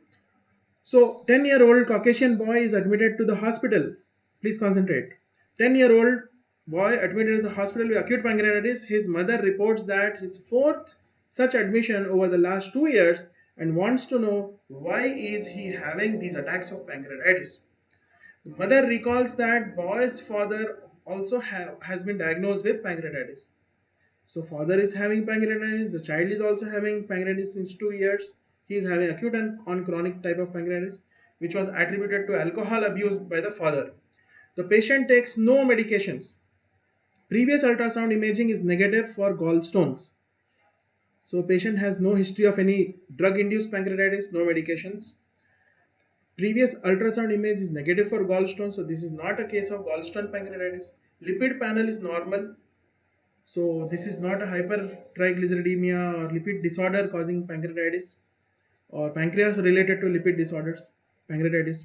So 10-year-old Caucasian boy is admitted to the hospital. Please concentrate. 10-year-old boy admitted to the hospital with acute pancreatitis. His mother reports that his fourth such admission over the last 2 years and wants to know why is he having these attacks of pancreatitis. The mother recalls that boy's father also has been diagnosed with pancreatitis. So father is having pancreatitis, the child is also having pancreatitis since 2 years. He is having acute and chronic type of pancreatitis, which was attributed to alcohol abuse by the father. The patient takes no medications. Previous ultrasound imaging is negative for gallstones. So patient has no history of any drug-induced pancreatitis, no medications. Previous ultrasound image is negative for gallstones, so this is not a case of gallstone pancreatitis. Lipid panel is normal. So this is not a hypertriglyceridemia or lipid disorder causing pancreatitis or pancreas related to lipid disorders, pancreatitis.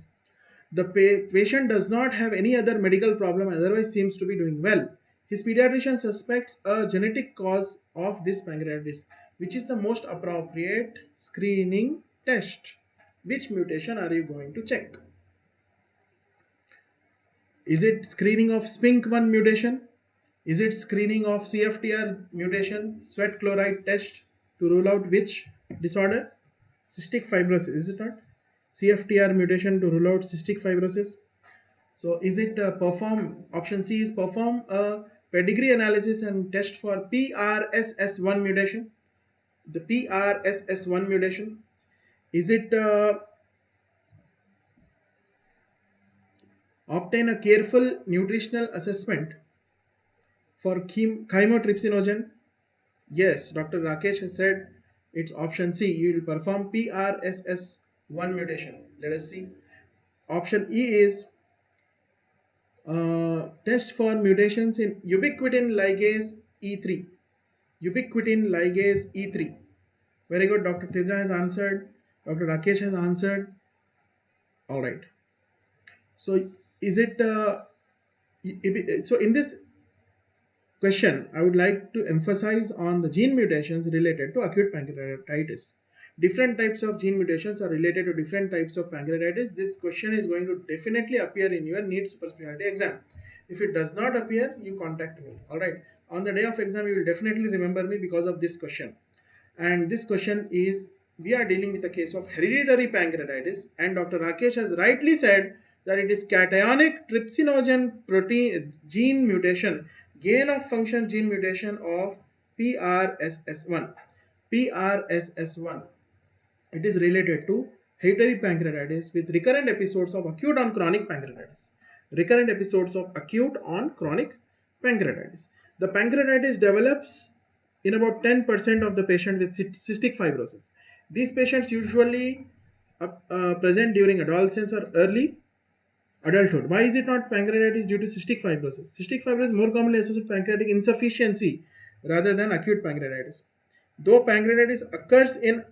The patient does not have any other medical problem, otherwise seems to be doing well. His pediatrician suspects a genetic cause of this pancreatitis. Which is the most appropriate screening test? Which mutation are you going to check? Is it screening of SPINK1 mutation? Is it screening of CFTR mutation, sweat chloride test to rule out which disorder? Cystic fibrosis, is it not? CFTR mutation to rule out cystic fibrosis. So is it option C is perform a pedigree analysis and test for PRSS1 mutation? The PRSS1 mutation. Is it obtain a careful nutritional assessment for chymotrypsinogen? Yes, Dr. Rakesh has said it's option C. You will perform PRSS1 mutation. Let us see. Option E is test for mutations in ubiquitin ligase E3. Ubiquitin ligase E3. Very good. Dr. Teja has answered. Dr. Rakesh has answered. All right. So is it so in this question, I would like to emphasize on the gene mutations related to acute pancreatitis. Different types of gene mutations are related to different types of pancreatitis. This question is going to definitely appear in your NEET super specialty exam. If it does not appear, you contact me. Alright. On the day of exam, you will definitely remember me because of this question. And this question is, we are dealing with a case of hereditary pancreatitis, and Dr. Rakesh has rightly said that it is cationic trypsinogen protein gene mutation, gain of function gene mutation of PRSS1. PRSS1. It is related to hereditary pancreatitis with recurrent episodes of acute on chronic pancreatitis. Recurrent episodes of acute on chronic pancreatitis. The pancreatitis develops in about 10% of the patient with cystic fibrosis. These patients usually present during adolescence or early adulthood. Why is it not pancreatitis due to cystic fibrosis? Cystic fibrosis is more commonly associated with pancreatic insufficiency rather than acute pancreatitis. Though pancreatitis occurs in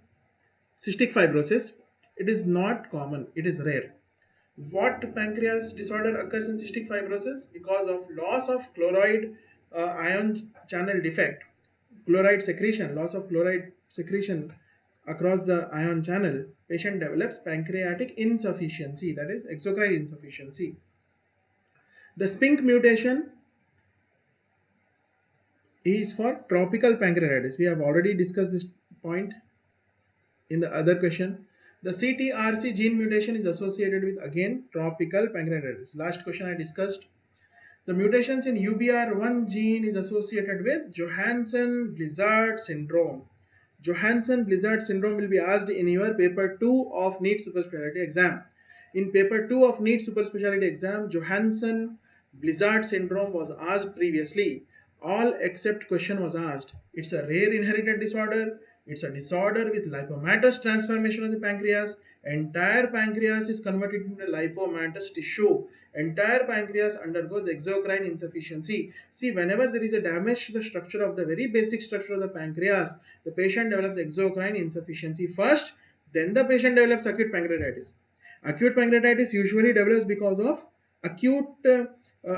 cystic fibrosis, it is not common, it is rare. What pancreas disorder occurs in cystic fibrosis? Because of loss of chloride ion channel defect, chloride secretion, loss of chloride secretion across the ion channel, patient develops pancreatic insufficiency, that is exocrine insufficiency. The SPINK mutation is for tropical pancreatitis. We have already discussed this point in the other question. The CTRC gene mutation is associated with again tropical pancreatitis. Last question I discussed. The mutations in UBR1 gene is associated with Johansson-Blizzard syndrome. Johansson-Blizzard syndrome will be asked in your paper 2 of NEET super specialty exam. In paper 2 of NEET super specialty exam, Johansson-Blizzard syndrome was asked previously. All except question was asked. It's a rare inherited disorder. It's a disorder with lipomatous transformation of the pancreas. Entire pancreas is converted into lipomatous tissue. Entire pancreas undergoes exocrine insufficiency. See, whenever there is a damage to the structure of the very basic structure of the pancreas, the patient develops exocrine insufficiency first, then the patient develops acute pancreatitis. Acute pancreatitis usually develops because of acute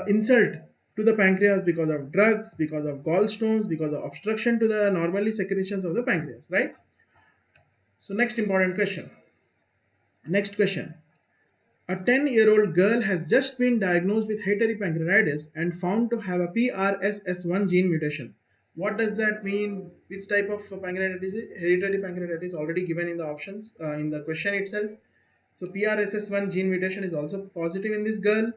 insult to the pancreas because of drugs, because of gallstones, because of obstruction to the normally secretions of the pancreas, right? So next important question. Next question. A 10-year-old girl has just been diagnosed with hereditary pancreatitis and found to have a PRSS1 gene mutation. What does that mean? Which type of pancreatitis? Hereditary pancreatitis already given in the options in the question itself. So PRSS1 gene mutation is also positive in this girl.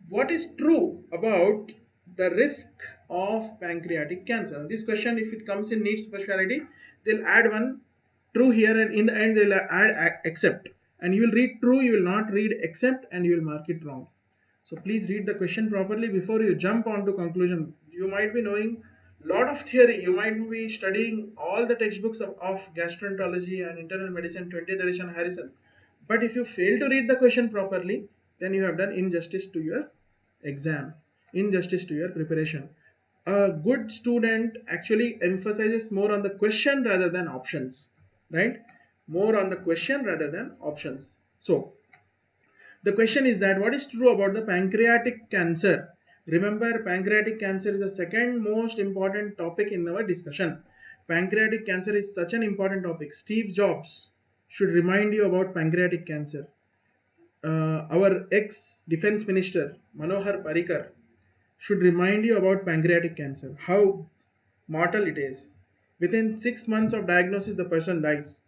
What is true about the risk of pancreatic cancer? This question, if it comes in NEET specialty, they'll add one true here, and in the end they'll add except, and you will read true, you will not read except, and you will mark it wrong. So please read the question properly before you jump on to conclusion. You might be knowing a lot of theory, you might be studying all the textbooks of gastroenterology and internal medicine 20th edition Harrison, but if you fail to read the question properly, then you have done injustice to your exam, injustice to your preparation. A good student actually emphasizes more on the question rather than options, right? More on the question rather than options. So the question is that what is true about the pancreatic cancer? Remember, pancreatic cancer is the second most important topic in our discussion. Pancreatic cancer is such an important topic. Steve Jobs should remind you about pancreatic cancer. our ex-defense minister Manohar Parrikar should remind you about pancreatic cancer, how mortal it is. Within 6 months of diagnosis, the person dies.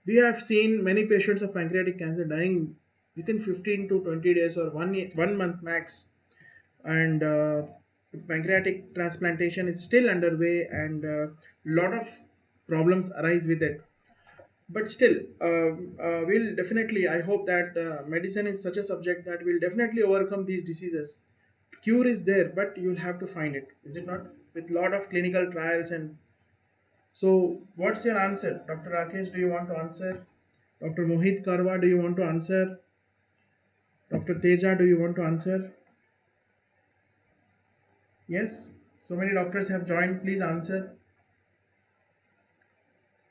We have seen many patients of pancreatic cancer dying within 15 to 20 days or 1 month max. And pancreatic transplantation is still underway, and a lot of problems arise with it. But still, we'll definitely, I hope that medicine is such a subject that we'll definitely overcome these diseases. Cure is there, but you'll have to find it, is it not? With lot of clinical trials. And so what's your answer? Dr. Rakesh, do you want to answer? Dr. Mohit Karwa, do you want to answer? Dr. Teja, do you want to answer? Yes, so many doctors have joined. Please answer.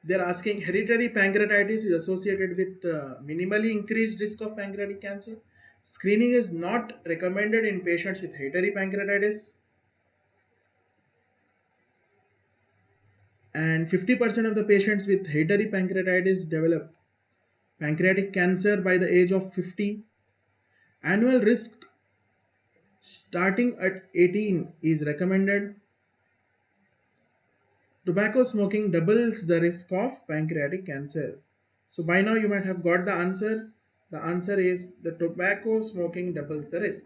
They're asking, hereditary pancreatitis is associated with minimally increased risk of pancreatic cancer. Screening is not recommended in patients with hereditary pancreatitis. And 50% of the patients with hereditary pancreatitis develop pancreatic cancer by the age of 50. Annual risk starting at 18 is recommended. Tobacco smoking doubles the risk of pancreatic cancer. So by now you might have got the answer. The answer is the tobacco smoking doubles the risk.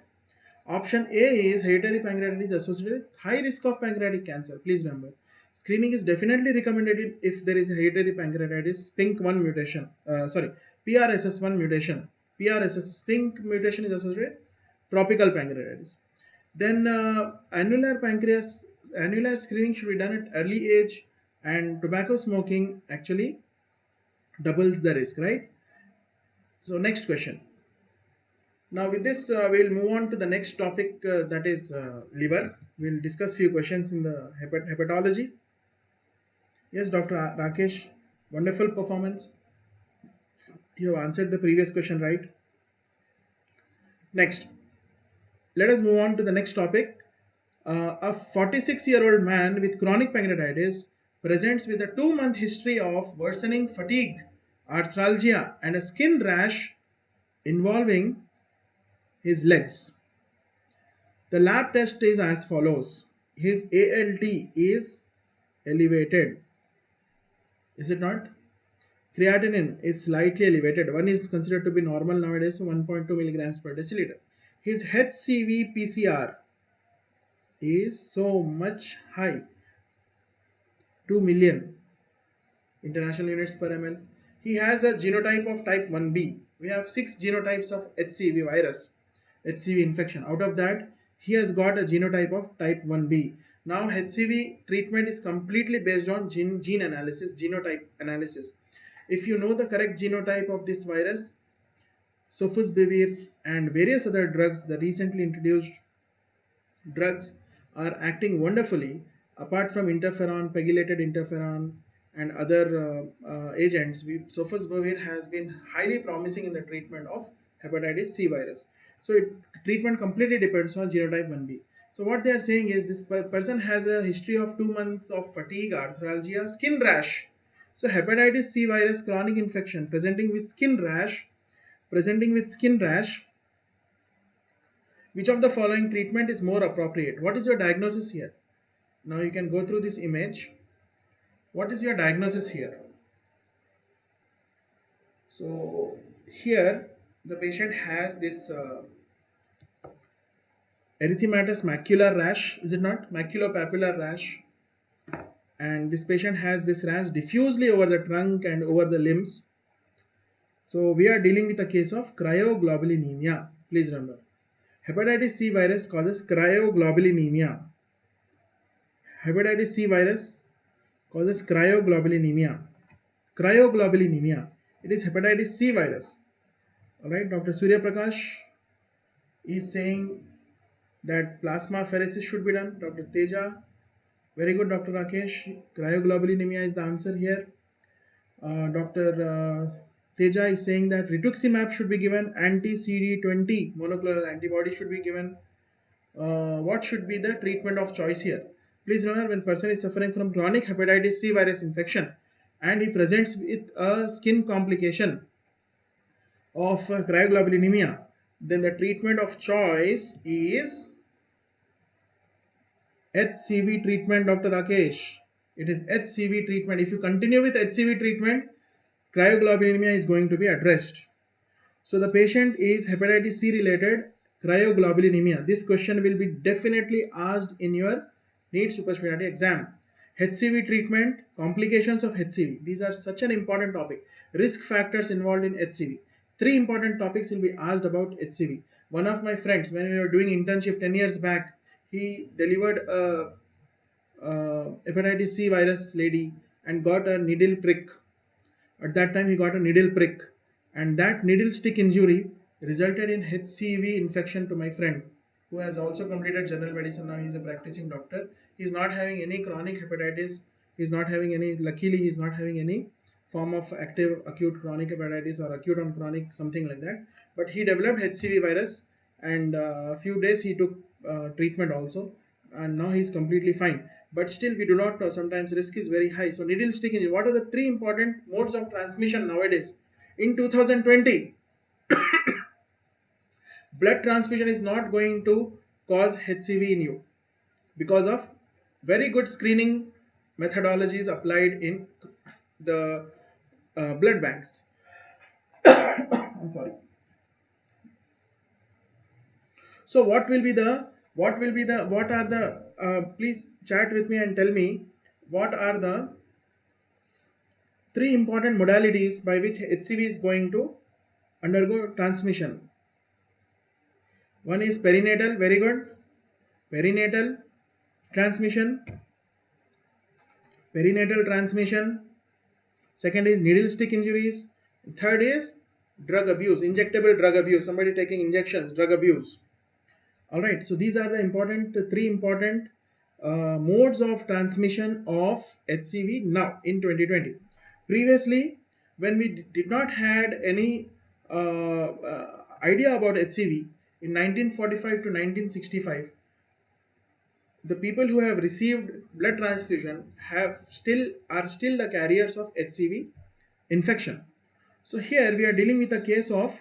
Option A is hereditary pancreatitis associated with high risk of pancreatic cancer. Please remember, screening is definitely recommended if there is a hereditary pancreatitis PINK1 mutation. PRSS1 mutation. PRSS PINK mutation is associated with tropical pancreatitis. Then annular screening should be done at early age, and tobacco smoking actually doubles the risk, right? So next question. Now with this we'll move on to the next topic, that is liver. We'll discuss few questions in the hepatology. Yes, Dr. Rakesh, wonderful performance. You have answered the previous question right. Next, let us move on to the next topic. A 46-year-old man with chronic pancreatitis presents with a 2-month history of worsening fatigue, arthralgia, and a skin rash involving his legs. The lab test is as follows. His ALT is elevated, is it not? Creatinine is slightly elevated. One is considered to be normal nowadays, so 1.2 milligrams per deciliter. His HCV PCR is so much high, 2 million international units per ml. He has a genotype of type 1b. We have 6 genotypes of HCV virus, HCV infection. Out of that, he has got a genotype of type 1b. Now HCV treatment is completely based on gene analysis, genotype analysis. If you know the correct genotype of this virus, sofosbuvir and various other drugs, the recently introduced drugs, are acting wonderfully. Apart from interferon, pegylated interferon, and other agents, sofosbuvir has been highly promising in the treatment of hepatitis C virus. So treatment completely depends on genotype 1b. So what they are saying is this person has a history of 2 months of fatigue, arthralgia, skin rash. So hepatitis C virus chronic infection presenting with skin rash. Which of the following treatment is more appropriate? What is your diagnosis here? Now you can go through this image. What is your diagnosis here? So here the patient has this erythematous macular rash, is it not? Maculopapular rash. And this patient has this rash diffusely over the trunk and over the limbs. So we are dealing with a case of cryoglobulinemia. Please remember, hepatitis C virus causes cryoglobulinemia. Hepatitis C virus causes cryoglobulinemia. Cryoglobulinemia. It is hepatitis C virus. Alright, Dr. Surya Prakash is saying that plasmapheresis should be done. Dr. Teja, very good. Dr. Rakesh, cryoglobulinemia is the answer here. Dr. Teja is saying that rituximab should be given, anti-CD20 monoclonal antibody should be given. What should be the treatment of choice here? Please remember, when person is suffering from chronic hepatitis C virus infection and he presents with a skin complication of cryoglobulinemia, then the treatment of choice is HCV treatment, Dr. Rakesh. It is HCV treatment. If you continue with HCV treatment, cryoglobulinemia is going to be addressed. So the patient is hepatitis C related cryoglobulinemia. This question will be definitely asked in your NEET super specialty exam. HCV treatment, complications of HCV. These are such an important topic. Risk factors involved in HCV. Three important topics will be asked about HCV. One of my friends, when we were doing internship 10 years back, he delivered a hepatitis C virus lady and got a needle prick. At that time, he got a needle prick, and that needle stick injury resulted in HCV infection to my friend, who has also completed general medicine. Now he is a practicing doctor. He is not having any chronic hepatitis. He is not having any. Luckily, he is not having any form of active acute chronic hepatitis or acute on chronic, something like that. But he developed HCV virus, and a few days he took treatment also, and now he is completely fine. But still we do not know, sometimes risk is very high. So needle stick injury, what are the three important modes of transmission nowadays in 2020? Blood transfusion is not going to cause HCV in you because of very good screening methodologies applied in the blood banks. I'm sorry. So what are the please chat with me and tell me what are the three important modalities by which HCV is going to undergo transmission. One is perinatal, very good. Perinatal transmission. Perinatal transmission. Second is needle stick injuries. Third is drug abuse, injectable drug abuse, somebody taking injections, drug abuse. Alright, so these are the three important modes of transmission of HCV now in 2020. Previously, when we did not had any idea about HCV in 1945 to 1965, the people who have received blood transfusion are still the carriers of HCV infection. So here we are dealing with a case of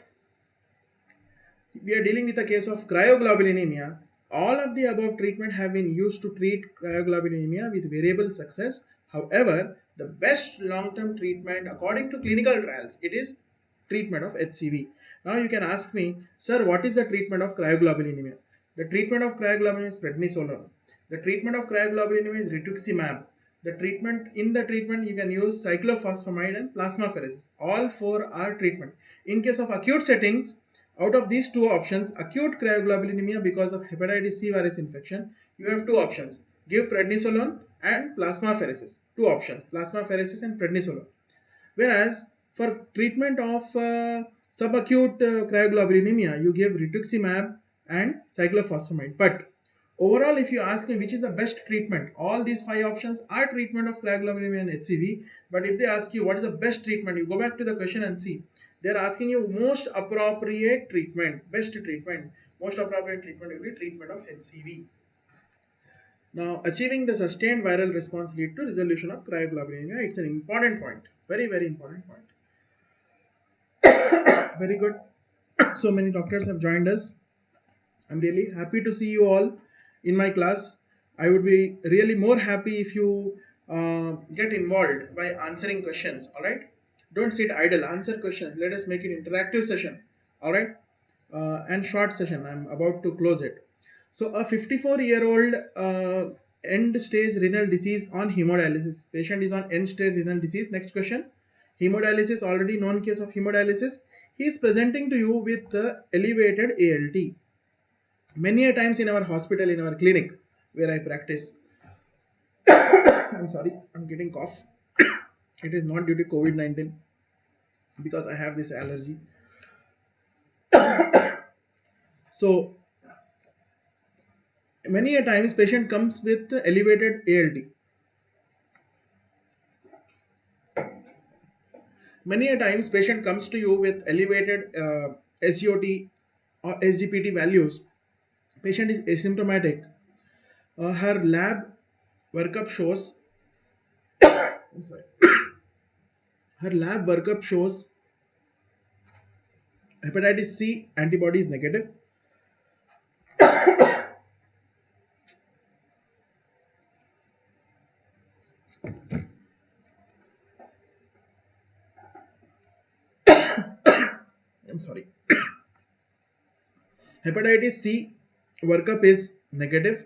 cryoglobulinemia. All of the above treatment have been used to treat cryoglobulinemia with variable success. However, the best long-term treatment according to clinical trials, it is treatment of HCV. Now you can ask me, sir, what is the treatment of cryoglobulinemia? The treatment of cryoglobulinemia is prednisolone. The treatment of cryoglobulinemia is rituximab. The treatment you can use cyclophosphamide and plasmapheresis. All four are treatment. In case of acute settings, out of these two options, acute cryoglobulinemia because of hepatitis C virus infection, you have two options: give prednisolone and plasmapheresis. Two options: plasmapheresis and prednisolone. Whereas for treatment of subacute cryoglobulinemia, you give rituximab and cyclophosphamide. But overall, if you ask me which is the best treatment, all these five options are treatment of cryoglobulinemia and HCV. But if they ask you what is the best treatment, you go back to the question and see. They are asking you most appropriate treatment, best treatment. Most appropriate treatment will be treatment of HCV. Now, achieving the sustained viral response lead to resolution of cryoglobulinemia. It's an important point, very, very important point. Very good. So many doctors have joined us. I'm really happy to see you all in my class. I would be really more happy if you get involved by answering questions. All right, don't sit idle, answer questions. Let us make it interactive session. All right, and short session. I'm about to close it. So a 54-year-old end stage renal disease on hemodialysis. Patient is on end stage renal disease. Next question. Hemodialysis, already known case of hemodialysis. He is presenting to you with elevated ALT. Many a times in our hospital, in our clinic where I practice, I'm sorry, I'm getting cough. It is not due to COVID-19 because I have this allergy. So many a times patient comes with elevated ALT. Many a times patient comes to you with elevated SGOT or SGPT values. Patient is asymptomatic. Her lab workup shows her lab workup shows Hepatitis C antibody is negative. I'm sorry. Hepatitis C workup is negative.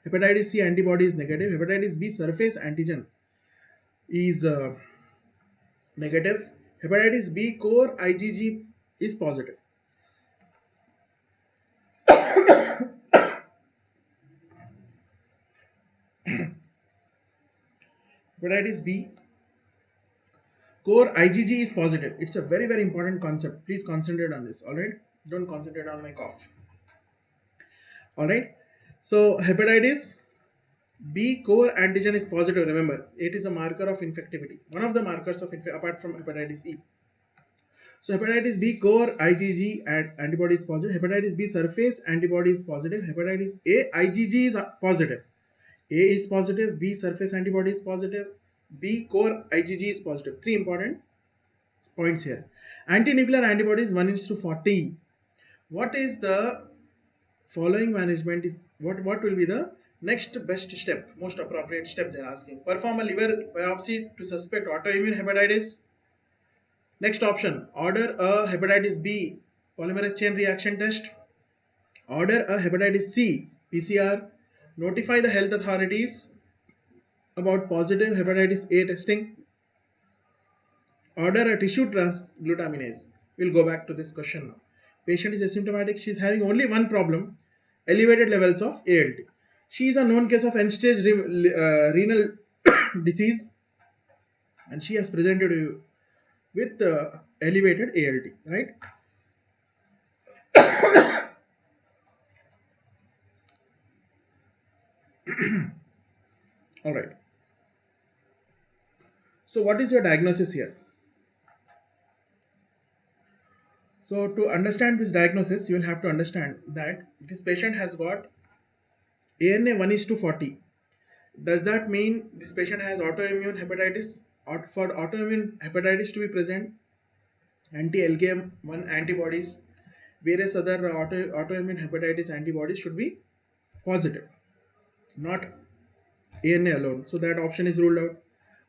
Hepatitis C antibody is negative. Hepatitis B surface antigen is negative. Hepatitis B core IgG is positive. Hepatitis B core IgG is positive. It's a very, very important concept. Please concentrate on this. Alright, don't concentrate on my cough. Alright, so hepatitis B core antigen is positive. Remember, it is a marker of infectivity, one of the markers of apart from hepatitis E. So hepatitis B core IgG and antibody is positive. Hepatitis B surface antibody is positive. Hepatitis A IgG is positive. A is positive. B surface antibody is positive. B core IgG is positive. Three important points here. Anti-nuclear antibodies 1:40. What is the following management is what will be the next best step, most appropriate step they are asking? Perform a liver biopsy to suspect autoimmune hepatitis. Next option, order a hepatitis B polymerase chain reaction test. Order a hepatitis C PCR. Notify the health authorities about positive hepatitis A testing. Order a tissue transglutaminase. We'll go back to this question now. Patient is asymptomatic. She is having only one problem, elevated levels of ALT. She is a known case of end-stage renal disease, and she has presented you with elevated ALT, right? All right. So what is your diagnosis here? So to understand this diagnosis, you will have to understand that this patient has got ANA 1:40. Does that mean this patient has autoimmune hepatitis? For autoimmune hepatitis to be present, anti-LKM1 antibodies, various other autoimmune hepatitis antibodies should be positive, not ANA alone. So that option is ruled out.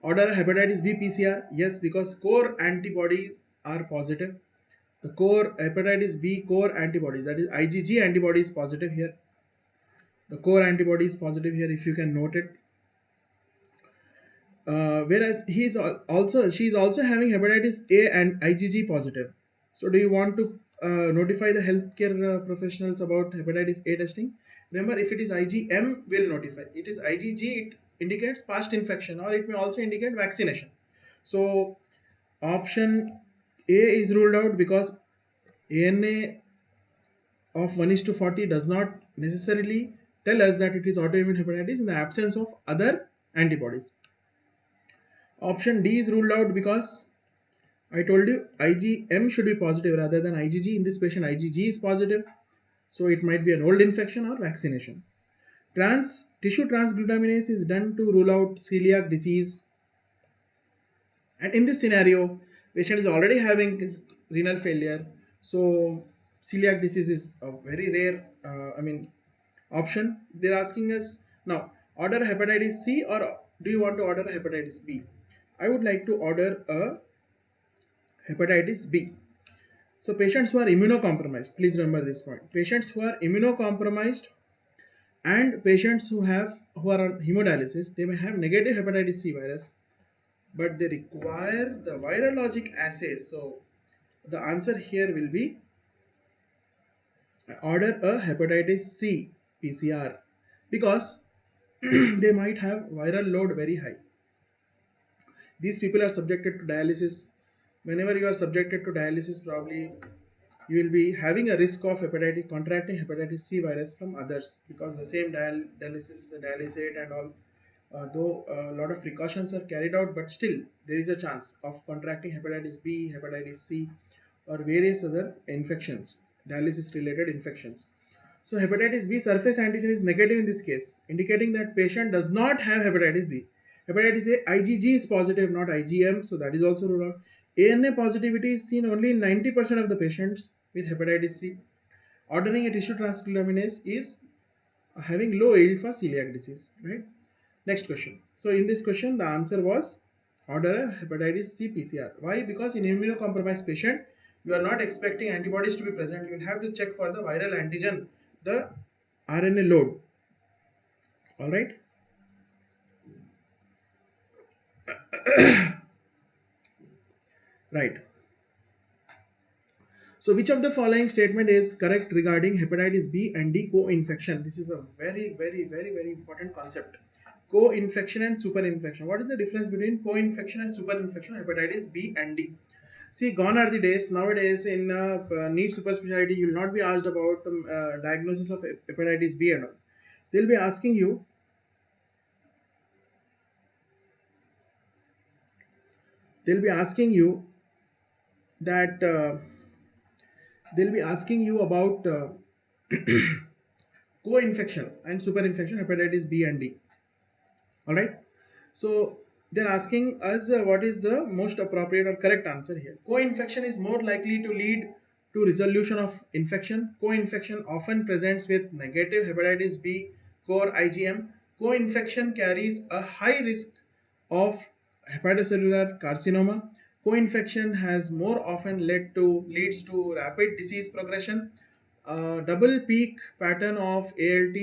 Order a hepatitis B PCR. Yes, because core antibodies are positive. The core hepatitis B core antibodies, that is IgG antibody, is positive here. The core antibody is positive here, if you can note it. Whereas she is also having hepatitis A and IgG positive. So do you want to notify the healthcare professionals about hepatitis A testing? Remember, if it is IgM, will notify. It is IgG, it indicates past infection, or it may also indicate vaccination. So option A is ruled out because ANA of 1:40 does not necessarily tell us that it is autoimmune hepatitis in the absence of other antibodies. Option D is ruled out because I told you IgM should be positive rather than IgG. In this patient, IgG is positive, so it might be an old infection or vaccination. Tissue transglutaminase is done to rule out celiac disease, and in this scenario, patient is already having renal failure, so celiac disease is a very rare option. They're asking us now, order hepatitis C or do you want to order hepatitis B? I would like to order a hepatitis B. So patients who are immunocompromised, please remember this point. Patients who are immunocompromised and patients who are on hemodialysis, they may have negative hepatitis C virus, but they require the virologic assays. So the answer here will be order a hepatitis C PCR because they might have viral load very high. These people are subjected to dialysis. Whenever you are subjected to dialysis, probably you will be having a risk of contracting hepatitis C virus from others, because the same dialysis, dialysate and all, though a lot of precautions are carried out, but still there is a chance of contracting hepatitis B, hepatitis C, or various other infections, dialysis related infections. So hepatitis B surface antigen is negative in this case, indicating that patient does not have hepatitis B. Hepatitis A IgG is positive, not IgM, so that is also ruled out. ANA positivity is seen only in 90% of the patients with hepatitis C. Ordering a tissue transglutaminase is having low yield for celiac disease, right? Next question. So in this question, the answer was order a hepatitis C PCR. Why? Because in immunocompromised patient, you are not expecting antibodies to be present. You will have to check for the viral antigen, the RNA load. All right. Right. So which of the following statement is correct regarding hepatitis B and D co-infection? This is a very important concept. Co-infection and super-infection. What is the difference between co-infection and super-infection of hepatitis B and D? See, gone are the days. Nowadays, in NEET super specialty, you will not be asked about diagnosis of hepatitis B and all. They'll be asking you. They'll be asking you that. They'll be asking you about co-infection and super-infection hepatitis B and D. All right. So they're asking us what is the most appropriate or correct answer here. Co-infection is more likely to lead to resolution of infection. Co-infection often presents with negative hepatitis B core IgM. Co-infection carries a high risk of hepatocellular carcinoma. Co-infection has more often leads to rapid disease progression. Double peak pattern of ALT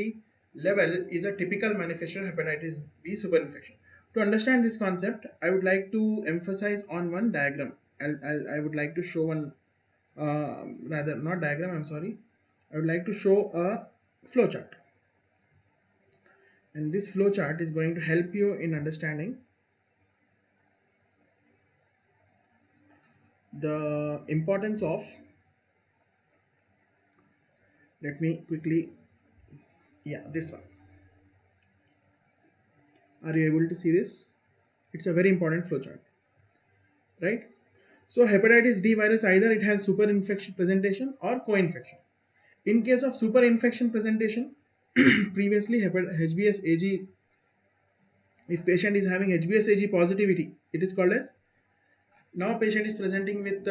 level is a typical manifestation of hepatitis B superinfection. To understand this concept, I would like to emphasize on one diagram. I would like to show one, rather not diagram, I'm sorry. I would like to show a flowchart. And this flowchart is going to help you in understanding the importance of, let me quickly, yeah, this one. Are you able to see this? It's a very important flowchart, right? So hepatitis D virus, either it has super infection presentation or co-infection. In case of super infection presentation, previously HBsAg, if patient is having HBsAg positivity, it is called as, now patient is presenting with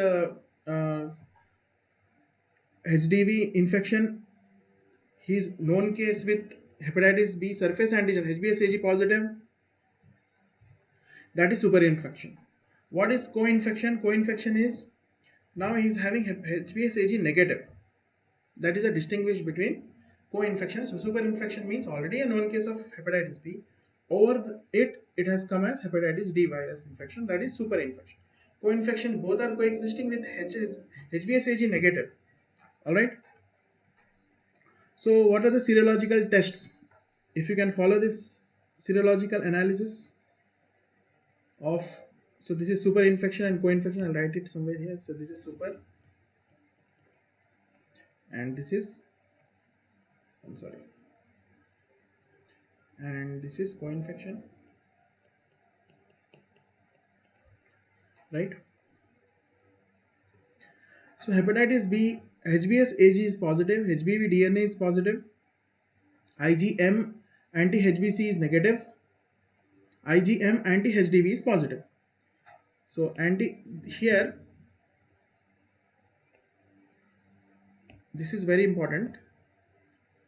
HDV infection, his known case with hepatitis B surface antigen HBsAg positive, that is super infection. What is co-infection? Co-infection is, now he is having HBsAg negative. That is a distinguish between co-infection. So super infection means already a known case of hepatitis B. Over it has come as hepatitis D virus infection, that is super infection. Co-infection, both are coexisting with HBsAg negative. Alright. So what are the serological tests? If you can follow this serological analysis of, so this is super infection and co-infection, I'll write it somewhere here. So this is super and this is, I'm sorry, and this is co-infection, right? So hepatitis B, HBsAg is positive, HBV DNA is positive, IgM anti-HBC is negative, IgM anti-HDV is positive. So here, this is very important.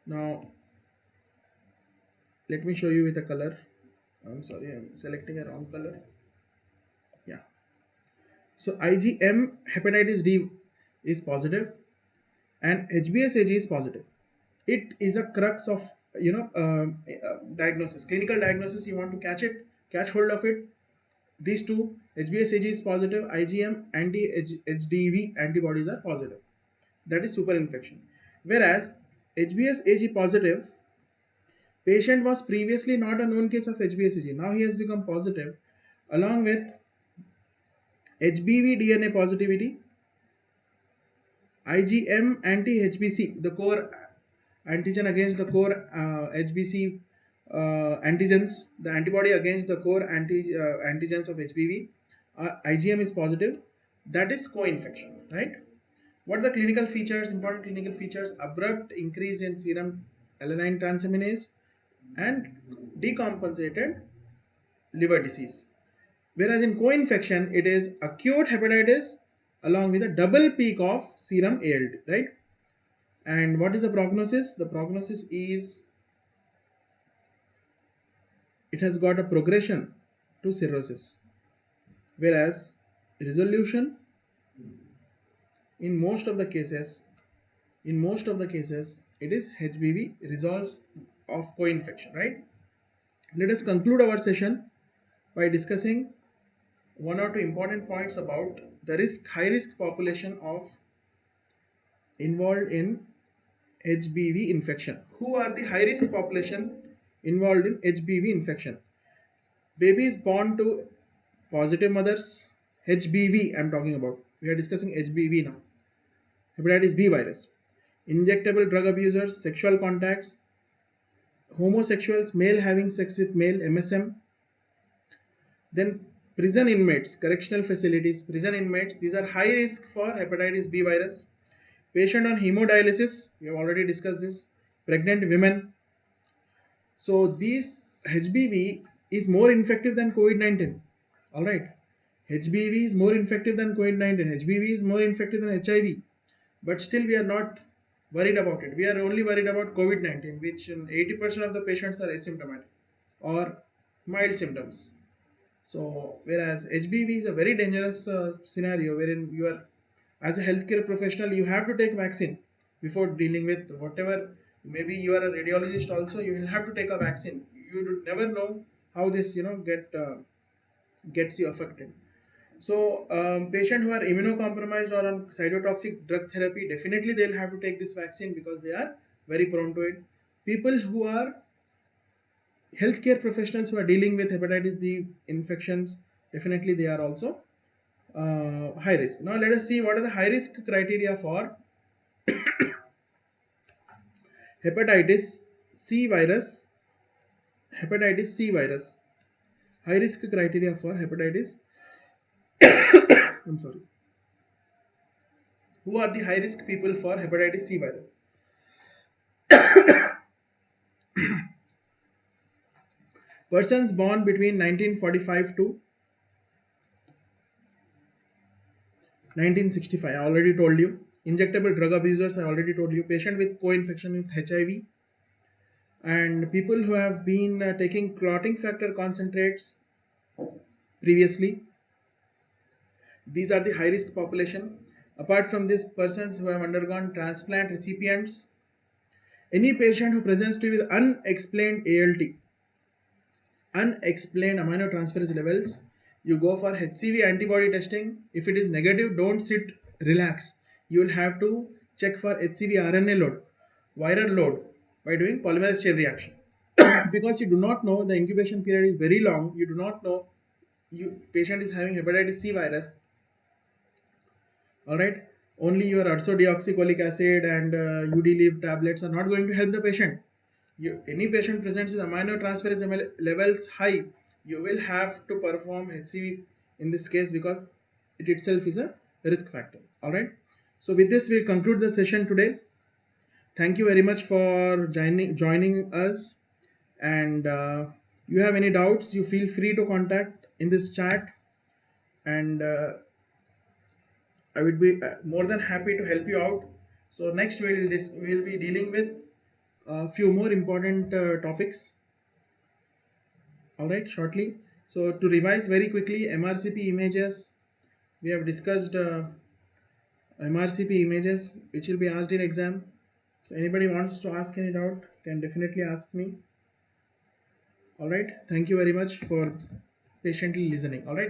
Now let me show you with a color. I'm sorry, I'm selecting a wrong color. Yeah. So IgM hepatitis D is positive and HBsAg is positive. It is a crux of diagnosis, clinical diagnosis. You want to catch hold of it. These two, HBsAg is positive, IgM anti-HDV antibodies are positive. That is super infection. Whereas HBsAg positive, patient was previously not a known case of HBsAg. Now he has become positive along with HBV DNA positivity, IgM anti-HBC, the core antigen against the core HBC antigens, the antibody against the core antigens of HBV, IgM is positive. That is co-infection, right? What are the clinical features, important clinical features? Abrupt increase in serum alanine transaminase and decompensated liver disease. Whereas in co-infection, it is acute hepatitis along with a double peak of serum ALT, right? And what is the prognosis? The prognosis is it has got a progression to cirrhosis, whereas resolution in most of the cases, it is HBV resolves of co-infection, right? Let us conclude our session by discussing one or two important points about the high risk population of involved in HBV infection. Who are the high risk population involved in HBV infection? Babies born to positive mothers, HBV I'm talking about. We are discussing HBV now. Hepatitis B virus. Injectable drug abusers, sexual contacts, homosexuals, male having sex with male, MSM. Then prison inmates, correctional facilities, prison inmates, these are high risk for hepatitis B virus. Patient on hemodialysis, we have already discussed this. Pregnant women. So these HBV is more infective than COVID-19. Alright. HBV is more infective than COVID-19. HBV is more infective than HIV. But still we are not worried about it. We are only worried about COVID-19, which in 80% of the patients are asymptomatic or mild symptoms. So whereas HBV is a very dangerous scenario wherein you are, as a healthcare professional, you have to take vaccine before dealing with whatever. Maybe you are a radiologist also, you will have to take a vaccine. You never know how this gets you affected. So patients who are immunocompromised or on cytotoxic drug therapy, definitely they'll have to take this vaccine because they are very prone to it. People who are healthcare professionals who are dealing with hepatitis B infections, definitely they are also high risk. Now let us see what are the high risk criteria for hepatitis C virus. Hepatitis C virus. High risk criteria for hepatitis. I'm sorry. Who are the high risk people for hepatitis C virus? Persons born between 1945 to 1965, I already told you. Injectable drug abusers, I already told you. Patient with co-infection with HIV. And people who have been taking clotting factor concentrates previously. These are the high risk population. Apart from this, persons who have undergone transplant recipients. Any patient who presents to you with unexplained ALT, unexplained aminotransferase levels, you go for HCV antibody testing. If it is negative, don't sit, relax. You will have to check for HCV RNA load, viral load by doing polymerase chain reaction. Because you do not know, the incubation period is very long. You do not know patient is having hepatitis C virus. Alright, only your ursodeoxycholic acid and UD leave tablets are not going to help the patient. Any patient presents with aminotransferase levels high, you will have to perform HCV in this case because it itself is a risk factor. Alright, so with this we conclude the session today. Thank you very much for joining us, and you have any doubts, you feel free to contact in this chat, and I would be more than happy to help you out. So next we'll be dealing with a few more important topics. Alright, shortly. So to revise very quickly, MRCP images, we have discussed MRCP images which will be asked in exam. So anybody wants to ask any doubt can definitely ask me. Alright, thank you very much for patiently listening. Alright.